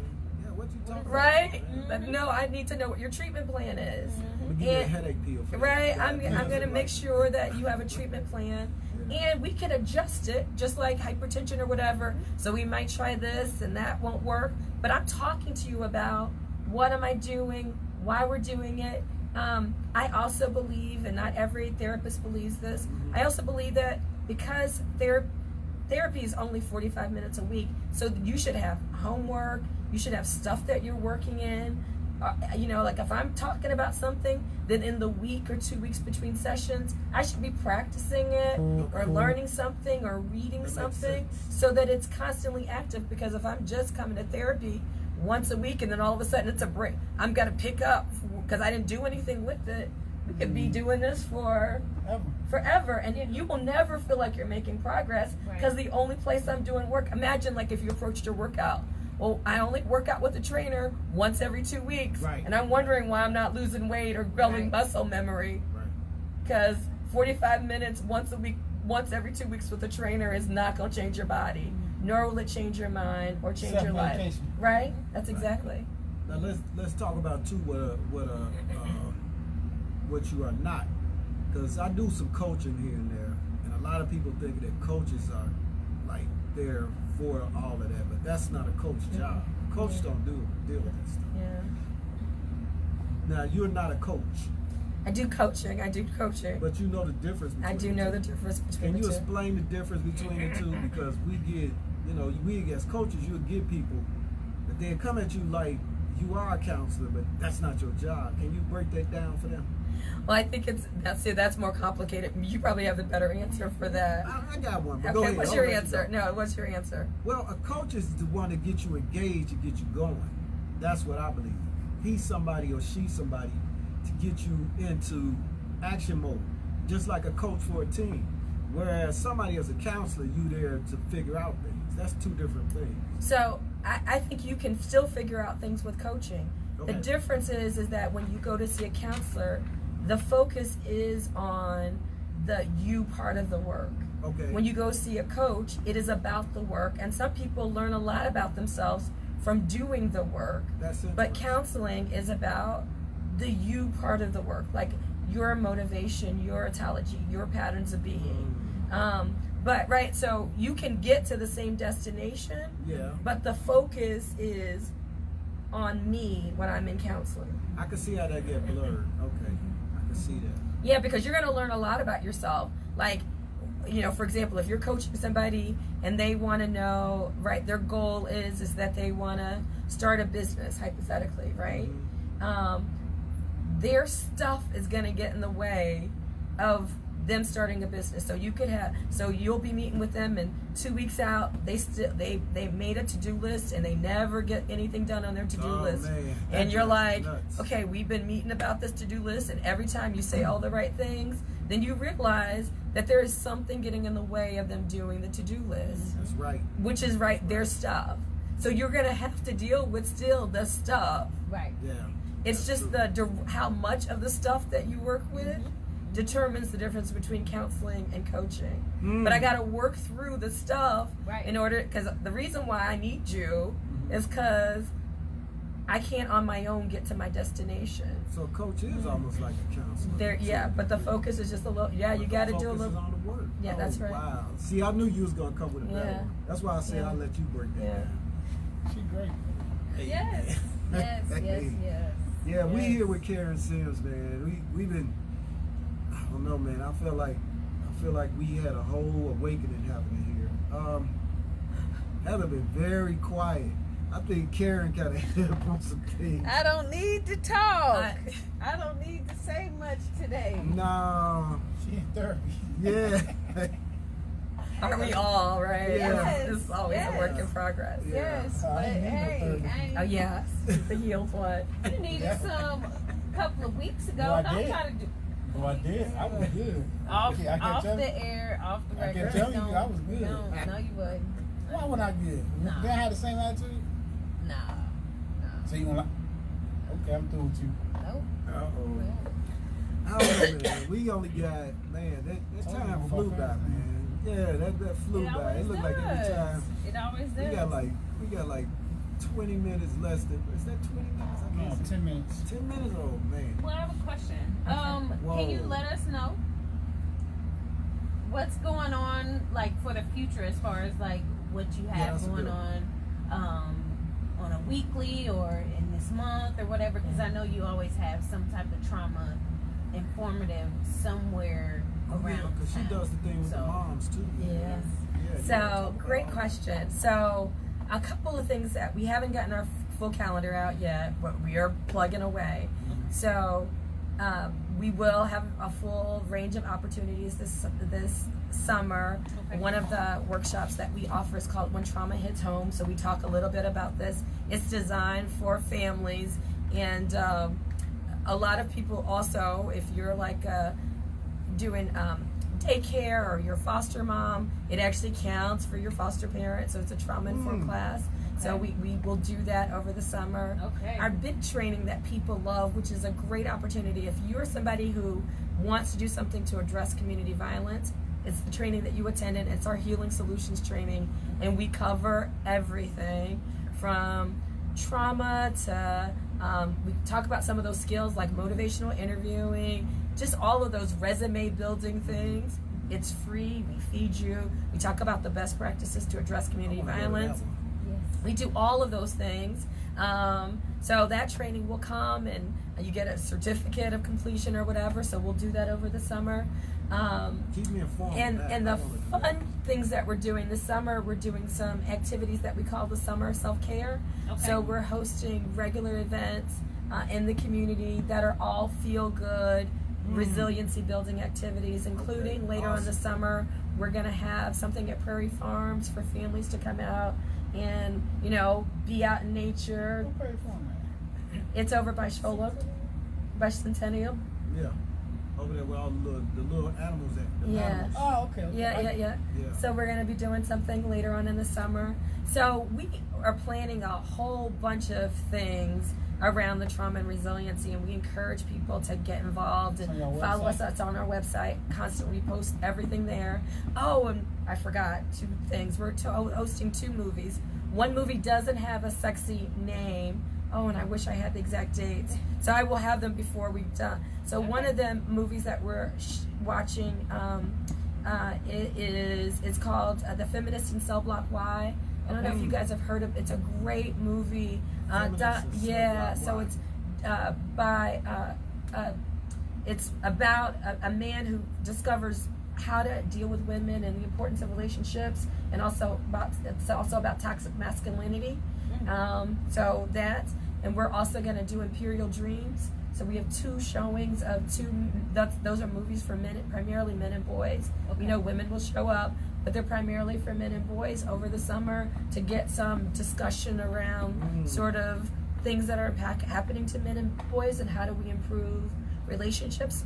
Speaker 1: what you talking
Speaker 3: right?
Speaker 1: about?
Speaker 3: No, I need to know what your treatment plan is.
Speaker 1: I'm gonna give you a headache pill for that.
Speaker 3: Right, I'm going to make sure that you have a treatment plan, and we can adjust it just like hypertension or whatever. So we might try this and that won't work, but I'm talking to you about what am I doing, why we're doing it. I also believe, and not every therapist believes this, I also believe that because therapy is only 45 minutes a week, so you should have homework, you should have stuff that you're working in. Like if I'm talking about something, then in the week or 2 weeks between sessions, I should be practicing it or learning something or reading something so that it's constantly active. Because if I'm just coming to therapy once a week and then all of a sudden it's a break, I'm going to pick up because I didn't do anything with it. We could be doing this for forever, and you will never feel like you're making progress because the only place I'm doing work, imagine like if you approached your workout. Well, I only work out with a trainer once every 2 weeks, and I'm wondering why I'm not losing weight or building muscle memory. Because 45 minutes once a week, once every 2 weeks with a trainer is not going to change your body, nor will it change your mind or change your life. Right? That's exactly.
Speaker 1: Now let's talk about too what you are not, because I do some coaching here and there, and a lot of people think that coaches are like they're for all of that, but that's not a coach job. Coaches don't deal with that stuff.
Speaker 3: Yeah.
Speaker 1: Now you're not a coach.
Speaker 3: I do coaching.
Speaker 1: But you know the difference between
Speaker 3: I do know the difference between
Speaker 1: the two. Can you
Speaker 3: the two.
Speaker 1: explain the difference between the two? Because we as coaches, you'll get people that they come at you like you are a counselor, but that's not your job. Can you break that down for them?
Speaker 3: Well, I think that's more complicated. You probably have the better answer for that.
Speaker 1: I got one. But
Speaker 3: okay,
Speaker 1: go ahead.
Speaker 3: what's your answer? No, what's your answer?
Speaker 1: Well, a coach is the one to get you engaged and get you going. That's what I believe. He's somebody or she's somebody to get you into action mode, just like a coach for a team. Whereas somebody as a counselor, you there to figure out things. That's two different things.
Speaker 3: So I think you can still figure out things with coaching.
Speaker 1: Okay.
Speaker 3: The difference is that when you go to see a counselor, the focus is on the you part of the work.
Speaker 1: Okay.
Speaker 3: When you go see a coach, it is about the work, and some people learn a lot about themselves from doing the work.
Speaker 1: That's it.
Speaker 3: But counseling is about the you part of the work, like your motivation, your etiology, your patterns of being. But right, so you can get to the same destination,
Speaker 1: Yeah.
Speaker 3: but the focus is on me when I'm in counseling.
Speaker 1: I can see how that get blurred. Okay. I can see that.
Speaker 3: Yeah, because you're going to learn a lot about yourself. Like, you know, for example, if you're coaching somebody and they want to know, right, their goal is that they want to start a business, hypothetically, right? Their stuff is going to get in the way of them starting a business. So you'll be meeting with them, and 2 weeks out, they made a to-do list and they never get anything done on their to-do list.
Speaker 1: Man.
Speaker 3: And you're like,
Speaker 1: nuts.
Speaker 3: okay, we've been meeting about this to-do list, and every time you say all the right things, then you realize that there is something getting in the way of them doing the to-do list.
Speaker 1: That's right.
Speaker 3: Which is their stuff. So you're gonna have to deal with still the stuff.
Speaker 2: Right.
Speaker 1: Yeah.
Speaker 3: It's
Speaker 1: That's
Speaker 3: just
Speaker 1: true.
Speaker 3: how much of the stuff that you work with determines the difference between counseling and coaching. But I got to work through the stuff in order, because the reason why I need you is because I can't on my own get to my destination.
Speaker 1: So coach is almost like a counselor.
Speaker 3: But the focus is just a little. Yeah, you got to do a
Speaker 1: Focus is
Speaker 3: little.
Speaker 1: on the work.
Speaker 3: Yeah, that's right.
Speaker 1: Wow. See, I knew you was gonna come with a better one. That's why I said I'll let you break that down.
Speaker 4: She great.
Speaker 2: Yes. Yes. Yes. Yes.
Speaker 1: Yeah, we here with Karen Sims, man. We've been, I don't know, man. I feel like we had a whole awakening happening here. Heather been very quiet. I think Karen kind of hit up on some things.
Speaker 5: I don't need to talk. I don't need to say much today.
Speaker 1: No.
Speaker 4: She in therapy.
Speaker 1: Yeah.
Speaker 3: Aren't we all, right?
Speaker 1: Yeah.
Speaker 3: It's always a work in progress.
Speaker 1: Yeah.
Speaker 5: Yes,
Speaker 4: I
Speaker 5: but
Speaker 4: ain't need no
Speaker 5: hey,
Speaker 4: therapy.
Speaker 5: I ain't
Speaker 3: Oh, yes. The healed one.
Speaker 2: You needed some a couple of weeks ago.
Speaker 4: No, I
Speaker 2: Don't
Speaker 4: did.
Speaker 2: try to do
Speaker 4: Oh, I did. I was good.
Speaker 2: off
Speaker 4: I can't tell you.
Speaker 2: the air, off the
Speaker 4: I
Speaker 2: record.
Speaker 4: can tell you I was good.
Speaker 2: No, you wasn't.
Speaker 4: Why would I good?
Speaker 2: Nah.
Speaker 4: Did I have the same attitude?
Speaker 2: Nah.
Speaker 4: So you gonna okay, I'm through with you.
Speaker 2: Nope.
Speaker 1: Uh-oh. I don't know, man. We only got, man, that time flew by, man. Yeah, that flew by. It looked like every time.
Speaker 2: It always does.
Speaker 1: We got like 20 minutes less than, is that 20 minutes? I
Speaker 4: No,
Speaker 1: can't see.
Speaker 4: 10 minutes.
Speaker 1: 10 minutes? Oh, man.
Speaker 2: Well, I have a question.
Speaker 1: Whoa.
Speaker 2: Can you let us know what's going on, like, for the future as far as, like, what you have
Speaker 1: that's
Speaker 2: going
Speaker 1: good.
Speaker 2: on a weekly or in this month or whatever? Because I know you always have some type of trauma informative somewhere around
Speaker 1: Because she
Speaker 2: town.
Speaker 1: does the thing with the
Speaker 2: So-
Speaker 1: moms, too.
Speaker 3: Yes.
Speaker 1: Yeah, you wanna
Speaker 3: So,
Speaker 1: talk
Speaker 3: great
Speaker 1: about-
Speaker 3: question. So, a couple of things that we haven't gotten our full calendar out yet, but we are plugging away. So, we will have a full range of opportunities this summer.
Speaker 2: Okay.
Speaker 3: One of the workshops that we offer is called When Trauma Hits Home. So we talk a little bit about this. It's designed for families, and a lot of people also, if you're like doing daycare or your foster mom, it actually counts for your foster parent. So it's a trauma-informed class. So we will do that over the summer.
Speaker 2: Okay.
Speaker 3: Our big training that people love, which is a great opportunity, if you're somebody who wants to do something to address community violence, it's the training that you attended. It's our Healing Solutions training, and we cover everything from trauma to we talk about some of those skills like motivational interviewing, just all of those resume building things. It's free. We feed you. We talk about the best practices to address community violence. We do all of those things. So that training will come, and you get a certificate of completion or whatever. So we'll do that over the summer.
Speaker 1: Keep me informed.
Speaker 3: And the fun things that we're doing this summer, we're doing some activities that we call the Summer Self-Care.
Speaker 2: Okay.
Speaker 3: So we're hosting regular events in the community that are all feel-good, resiliency building activities, including later on this summer, we're going to have something at Prairie Farms for families to come out and, you know, be out in nature.
Speaker 4: Who paid for that?
Speaker 3: It's over by Shola, by Centennial.
Speaker 1: Yeah. Over there where all the little animals at. The
Speaker 3: Yeah.
Speaker 1: mammals.
Speaker 4: Oh, okay.
Speaker 3: Yeah.
Speaker 1: Yeah.
Speaker 3: So we're going to be doing something later on in the summer. So are planning a whole bunch of things around the trauma and resiliency, and we encourage people to get involved and follow us. That's on our website. Constantly post everything there. Oh, and I forgot 2 things. We're hosting 2 movies. One movie doesn't have a sexy name. Oh, and I wish I had the exact dates. So I will have them before we've done. So one of the movies that we're watching it's called The Feminist in Cell Block Y. I don't know if you guys have heard of it. It's a great movie. So it's it's about a man who discovers how to deal with women and the importance of relationships, and it's also about toxic masculinity. So that, and we're also going to do Imperial Dreams. So we have 2 showings of those are movies for men, primarily men and boys. We know women will show up, but they're primarily for men and boys over the summer to get some discussion around sort of things that are happening to men and boys and how do we improve relationships.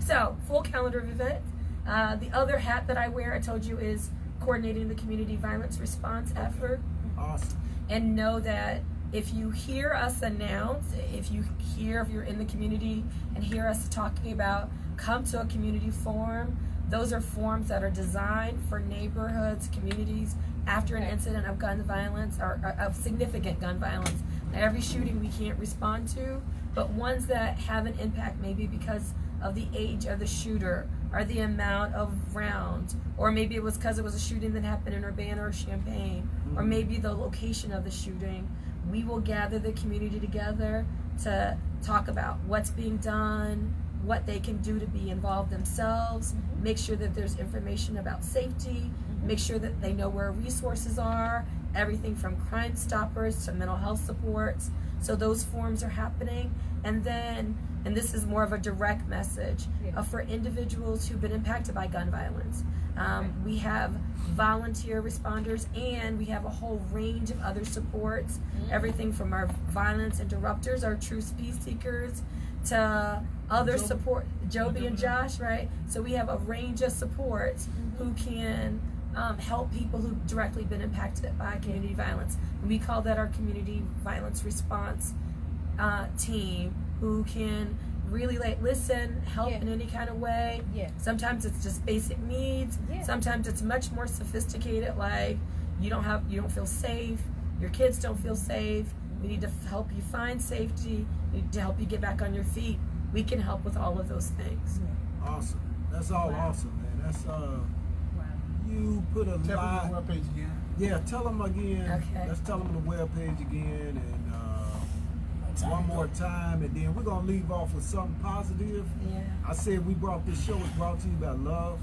Speaker 3: So full calendar of events. The other hat that I wear, I told you, is coordinating the community violence response effort.
Speaker 1: Awesome.
Speaker 3: And know that if you hear us announce, if you're in the community and hear us talking about come to a community forum, those are forums that are designed for neighborhoods, communities after an incident of gun violence or of significant gun violence. Now, every shooting we can't respond to, but ones that have an impact maybe because of the age of the shooter or the amount of rounds, or maybe it was because it was a shooting that happened in Urbana or Champaign, or maybe the location of the shooting. We will gather the community together to talk about what's being done, what they can do to be involved themselves, make sure that there's information about safety, make sure that they know where resources are, everything from Crime Stoppers to mental health supports. So those forums are happening. And then, and this is more of a direct message, for individuals who've been impacted by gun violence. We have volunteer responders, and we have a whole range of other supports, everything from our violence interrupters, our truth peace seekers, to other support, Joby and Josh, right? So we have a range of supports who can help people who've directly been impacted by community violence. And we call that our community violence response team, who can really listen, help in any kind of way. Sometimes it's just basic needs. Sometimes it's much more sophisticated, like you don't feel safe, your kids don't feel safe, we need to help you find safety, we need to help you get back on your feet. We can help with all of those things.
Speaker 1: Awesome. That's all awesome, man. That's you put a
Speaker 4: lot. Web page again.
Speaker 1: Yeah, tell them again.
Speaker 3: Okay.
Speaker 1: Let's tell them the web page again, and one more time, and then we're gonna leave off with something positive. I said this show was brought to you by love.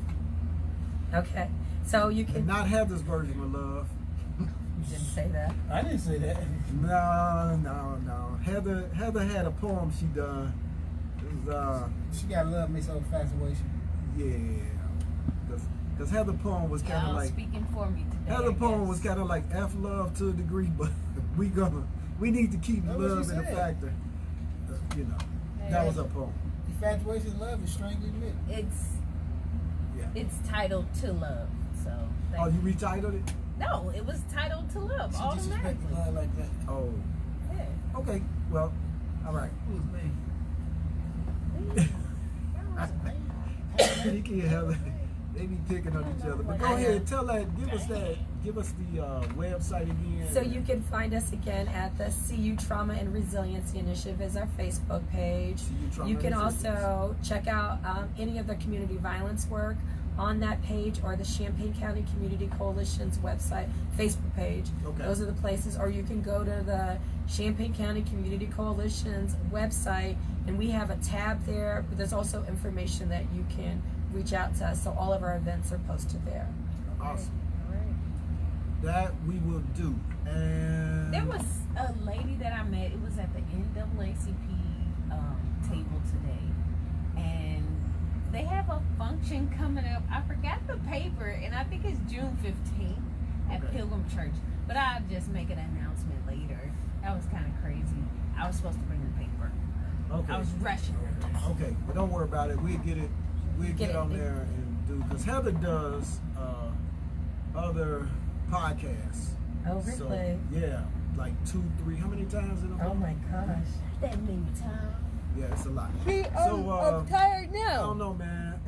Speaker 3: Okay, so you can.
Speaker 1: And not Heather's version of love.
Speaker 3: You didn't say that.
Speaker 4: I didn't say that.
Speaker 1: No. Heather had a poem she done. It was,
Speaker 4: she got love makes her infatuation.
Speaker 1: Yeah, because Heather's poem was kind of like
Speaker 2: speaking for me today.
Speaker 1: Heather's poem was kind of like F love to a degree, but we need to keep love in the factor. That was her poem.
Speaker 4: Infatuation, love is strangely lit.
Speaker 2: It's titled To Love. So.
Speaker 1: Oh, you retitled it?
Speaker 2: No, it was titled To Love.
Speaker 4: She
Speaker 2: automatically.
Speaker 4: disrespected love like that.
Speaker 1: Oh.
Speaker 2: Yeah.
Speaker 1: Okay. Well, all right.
Speaker 4: Who's me?
Speaker 1: You can't have it. They be picking on each other. But go ahead, give us the website again.
Speaker 3: So you can find us again at the CU Trauma and Resiliency Initiative is our Facebook page. You can also check out any of the community violence work on that page, or the Champaign County Community Coalition's website, Facebook page. Those are the places. Or you can go to the Champaign County Community Coalition's website, and we have a tab there, but there's also information that you can reach out to us. So all of our events are posted there.
Speaker 1: Awesome. That we will do. And
Speaker 2: there was a lady that I met. It was at the NAACP table today, and they have a function coming up. I forgot the paper, and I think it's June 15th at Pilgrim Church. But I'll just make an announcement later. That was kind of crazy. I was supposed to bring the paper. I was rushing.
Speaker 1: Okay, but don't worry about it. We'll get it. We'll get on there and do, because Heather does other podcasts,
Speaker 3: Oh, really?
Speaker 1: So, yeah, like 2, 3. How many times in a month?
Speaker 3: Oh my gosh.
Speaker 2: That many times.
Speaker 1: Yeah, it's a lot.
Speaker 5: I'm tired
Speaker 1: I
Speaker 5: now.
Speaker 1: don't know, man.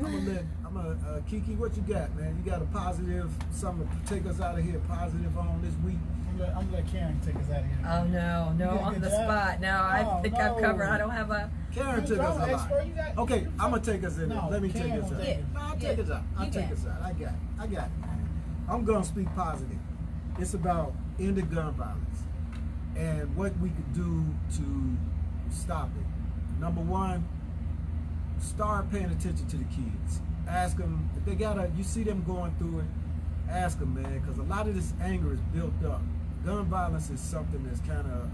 Speaker 1: Kiki, what you got, man? You got a positive, something to take us out of here, positive on this week?
Speaker 4: I'm gonna let Karen take us out of here.
Speaker 3: Oh no,
Speaker 4: You did a
Speaker 3: on
Speaker 4: good
Speaker 3: the
Speaker 4: job.
Speaker 3: spot. No, I think I've
Speaker 4: no.
Speaker 3: covered. I don't have a.
Speaker 1: Karen took us a lot. Okay, I'm gonna take us in there.
Speaker 4: No,
Speaker 1: Let me take
Speaker 4: Karen
Speaker 1: us
Speaker 4: will
Speaker 1: out.
Speaker 4: take it.
Speaker 1: No, I'll take us out. I'll take us out. I got it. I'm gonna speak positive. It's about ending gun violence and what we could do to stop it. Number one, start paying attention to the kids. Ask them if they you see them going through it, ask them, man, because a lot of this anger is built up. Gun violence is something that's kind of,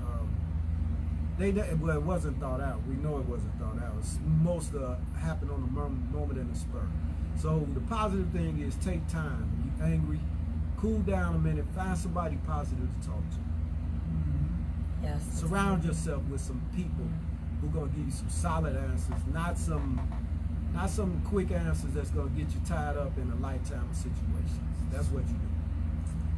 Speaker 1: it wasn't thought out. We know it wasn't thought out. It's most happened on the moment in the spur. So the positive thing is take time. When you're angry, cool down a minute, find somebody positive to talk to.
Speaker 3: Yes.
Speaker 1: Surround yourself with some people who are gonna give you some solid answers, not some quick answers that's gonna get you tied up in a lifetime of situations. That's what you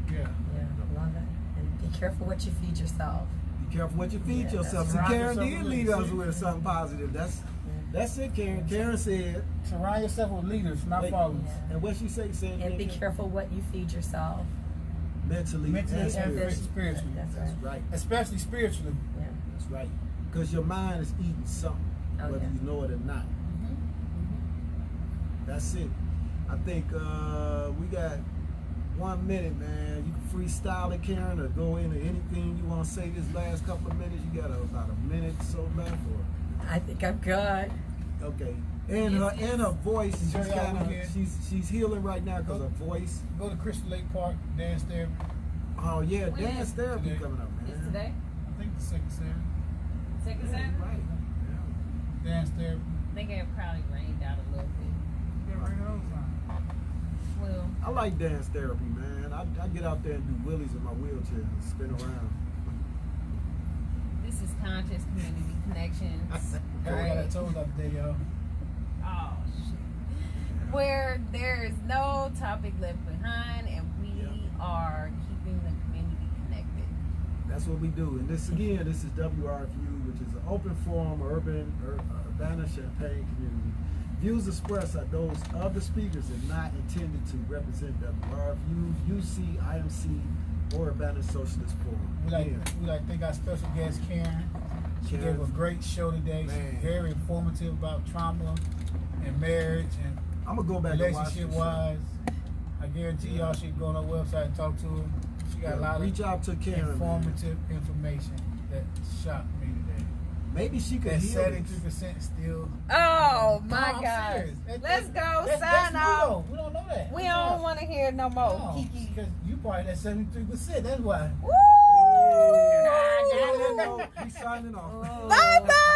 Speaker 1: do.
Speaker 4: Yeah.
Speaker 3: Yeah, love it. And be careful what you feed yourself.
Speaker 1: Be careful what you feed
Speaker 3: Yeah,
Speaker 1: yourself.
Speaker 3: that's
Speaker 1: See,
Speaker 3: right.
Speaker 1: Karen did lead us with something positive. That's it, Karen. Karen said.
Speaker 4: Surround yourself with leaders, not followers.
Speaker 1: And what she said,
Speaker 3: And be careful what you feed yourself.
Speaker 1: mentally and spiritually.
Speaker 4: Spiritually.
Speaker 3: That's
Speaker 1: That's
Speaker 3: right.
Speaker 1: right.
Speaker 4: Especially spiritually.
Speaker 3: Yeah.
Speaker 1: That's right. Because your mind is eating something,
Speaker 3: Oh,
Speaker 1: whether
Speaker 3: yeah.
Speaker 1: you know it or not. That's it. I think we got 1 minute, man. You can freestyle it, Karen, or go into anything you want to say this last couple of minutes. You got about a minute or so left, or
Speaker 3: I think I'm good.
Speaker 1: okay. And her voice, she's healing right now because her voice.
Speaker 4: Go to Crystal Lake Park, dance there.
Speaker 1: Oh yeah,
Speaker 2: When
Speaker 1: dance
Speaker 2: is-
Speaker 1: therapy
Speaker 4: today.
Speaker 1: coming up, man.
Speaker 2: It's today?
Speaker 4: I think the 2nd Saturday.
Speaker 2: Second
Speaker 1: Yeah,
Speaker 2: Saturday?
Speaker 1: right.
Speaker 4: Dance there.
Speaker 2: I think it probably rained out a little bit. Well,
Speaker 1: I like dance therapy, man. I get out there and do wheelies in my wheelchair and spin around.
Speaker 2: this is Conscious Community Connections.
Speaker 4: Girl, got that toes up there, y'all.
Speaker 2: Oh, shit. Where there is no topic left behind, and we are keeping the community connected.
Speaker 1: That's what we do. And this is WRFU, which is an open forum, Urbana Champaign community. Views expressed are those of the speakers and not intended to represent WRFU, UC, IMC, or Urbana Socialist Forum.
Speaker 4: We like to thank our special guest Karen. She gave a great show today. She's very informative about trauma and marriage and
Speaker 1: I'm gonna go back and watch
Speaker 4: relationship
Speaker 1: this
Speaker 4: wise. I guarantee y'all should go on her website and talk to her. She got a lot
Speaker 1: reach
Speaker 4: of
Speaker 1: out to Karen,
Speaker 4: informative information that shocked me today.
Speaker 1: Maybe she could
Speaker 4: That
Speaker 1: heal
Speaker 4: 73% still.
Speaker 5: Oh
Speaker 4: No,
Speaker 5: my
Speaker 4: I'm
Speaker 5: God.
Speaker 4: serious.
Speaker 5: Let's go
Speaker 4: That's
Speaker 5: sign
Speaker 4: new,
Speaker 5: off.
Speaker 4: though. We don't know that.
Speaker 5: We don't want to hear no more.
Speaker 4: No,
Speaker 5: Kiki.
Speaker 4: because you probably that 73%. That's why.
Speaker 5: Woo!
Speaker 1: We signing off.
Speaker 5: Bye bye.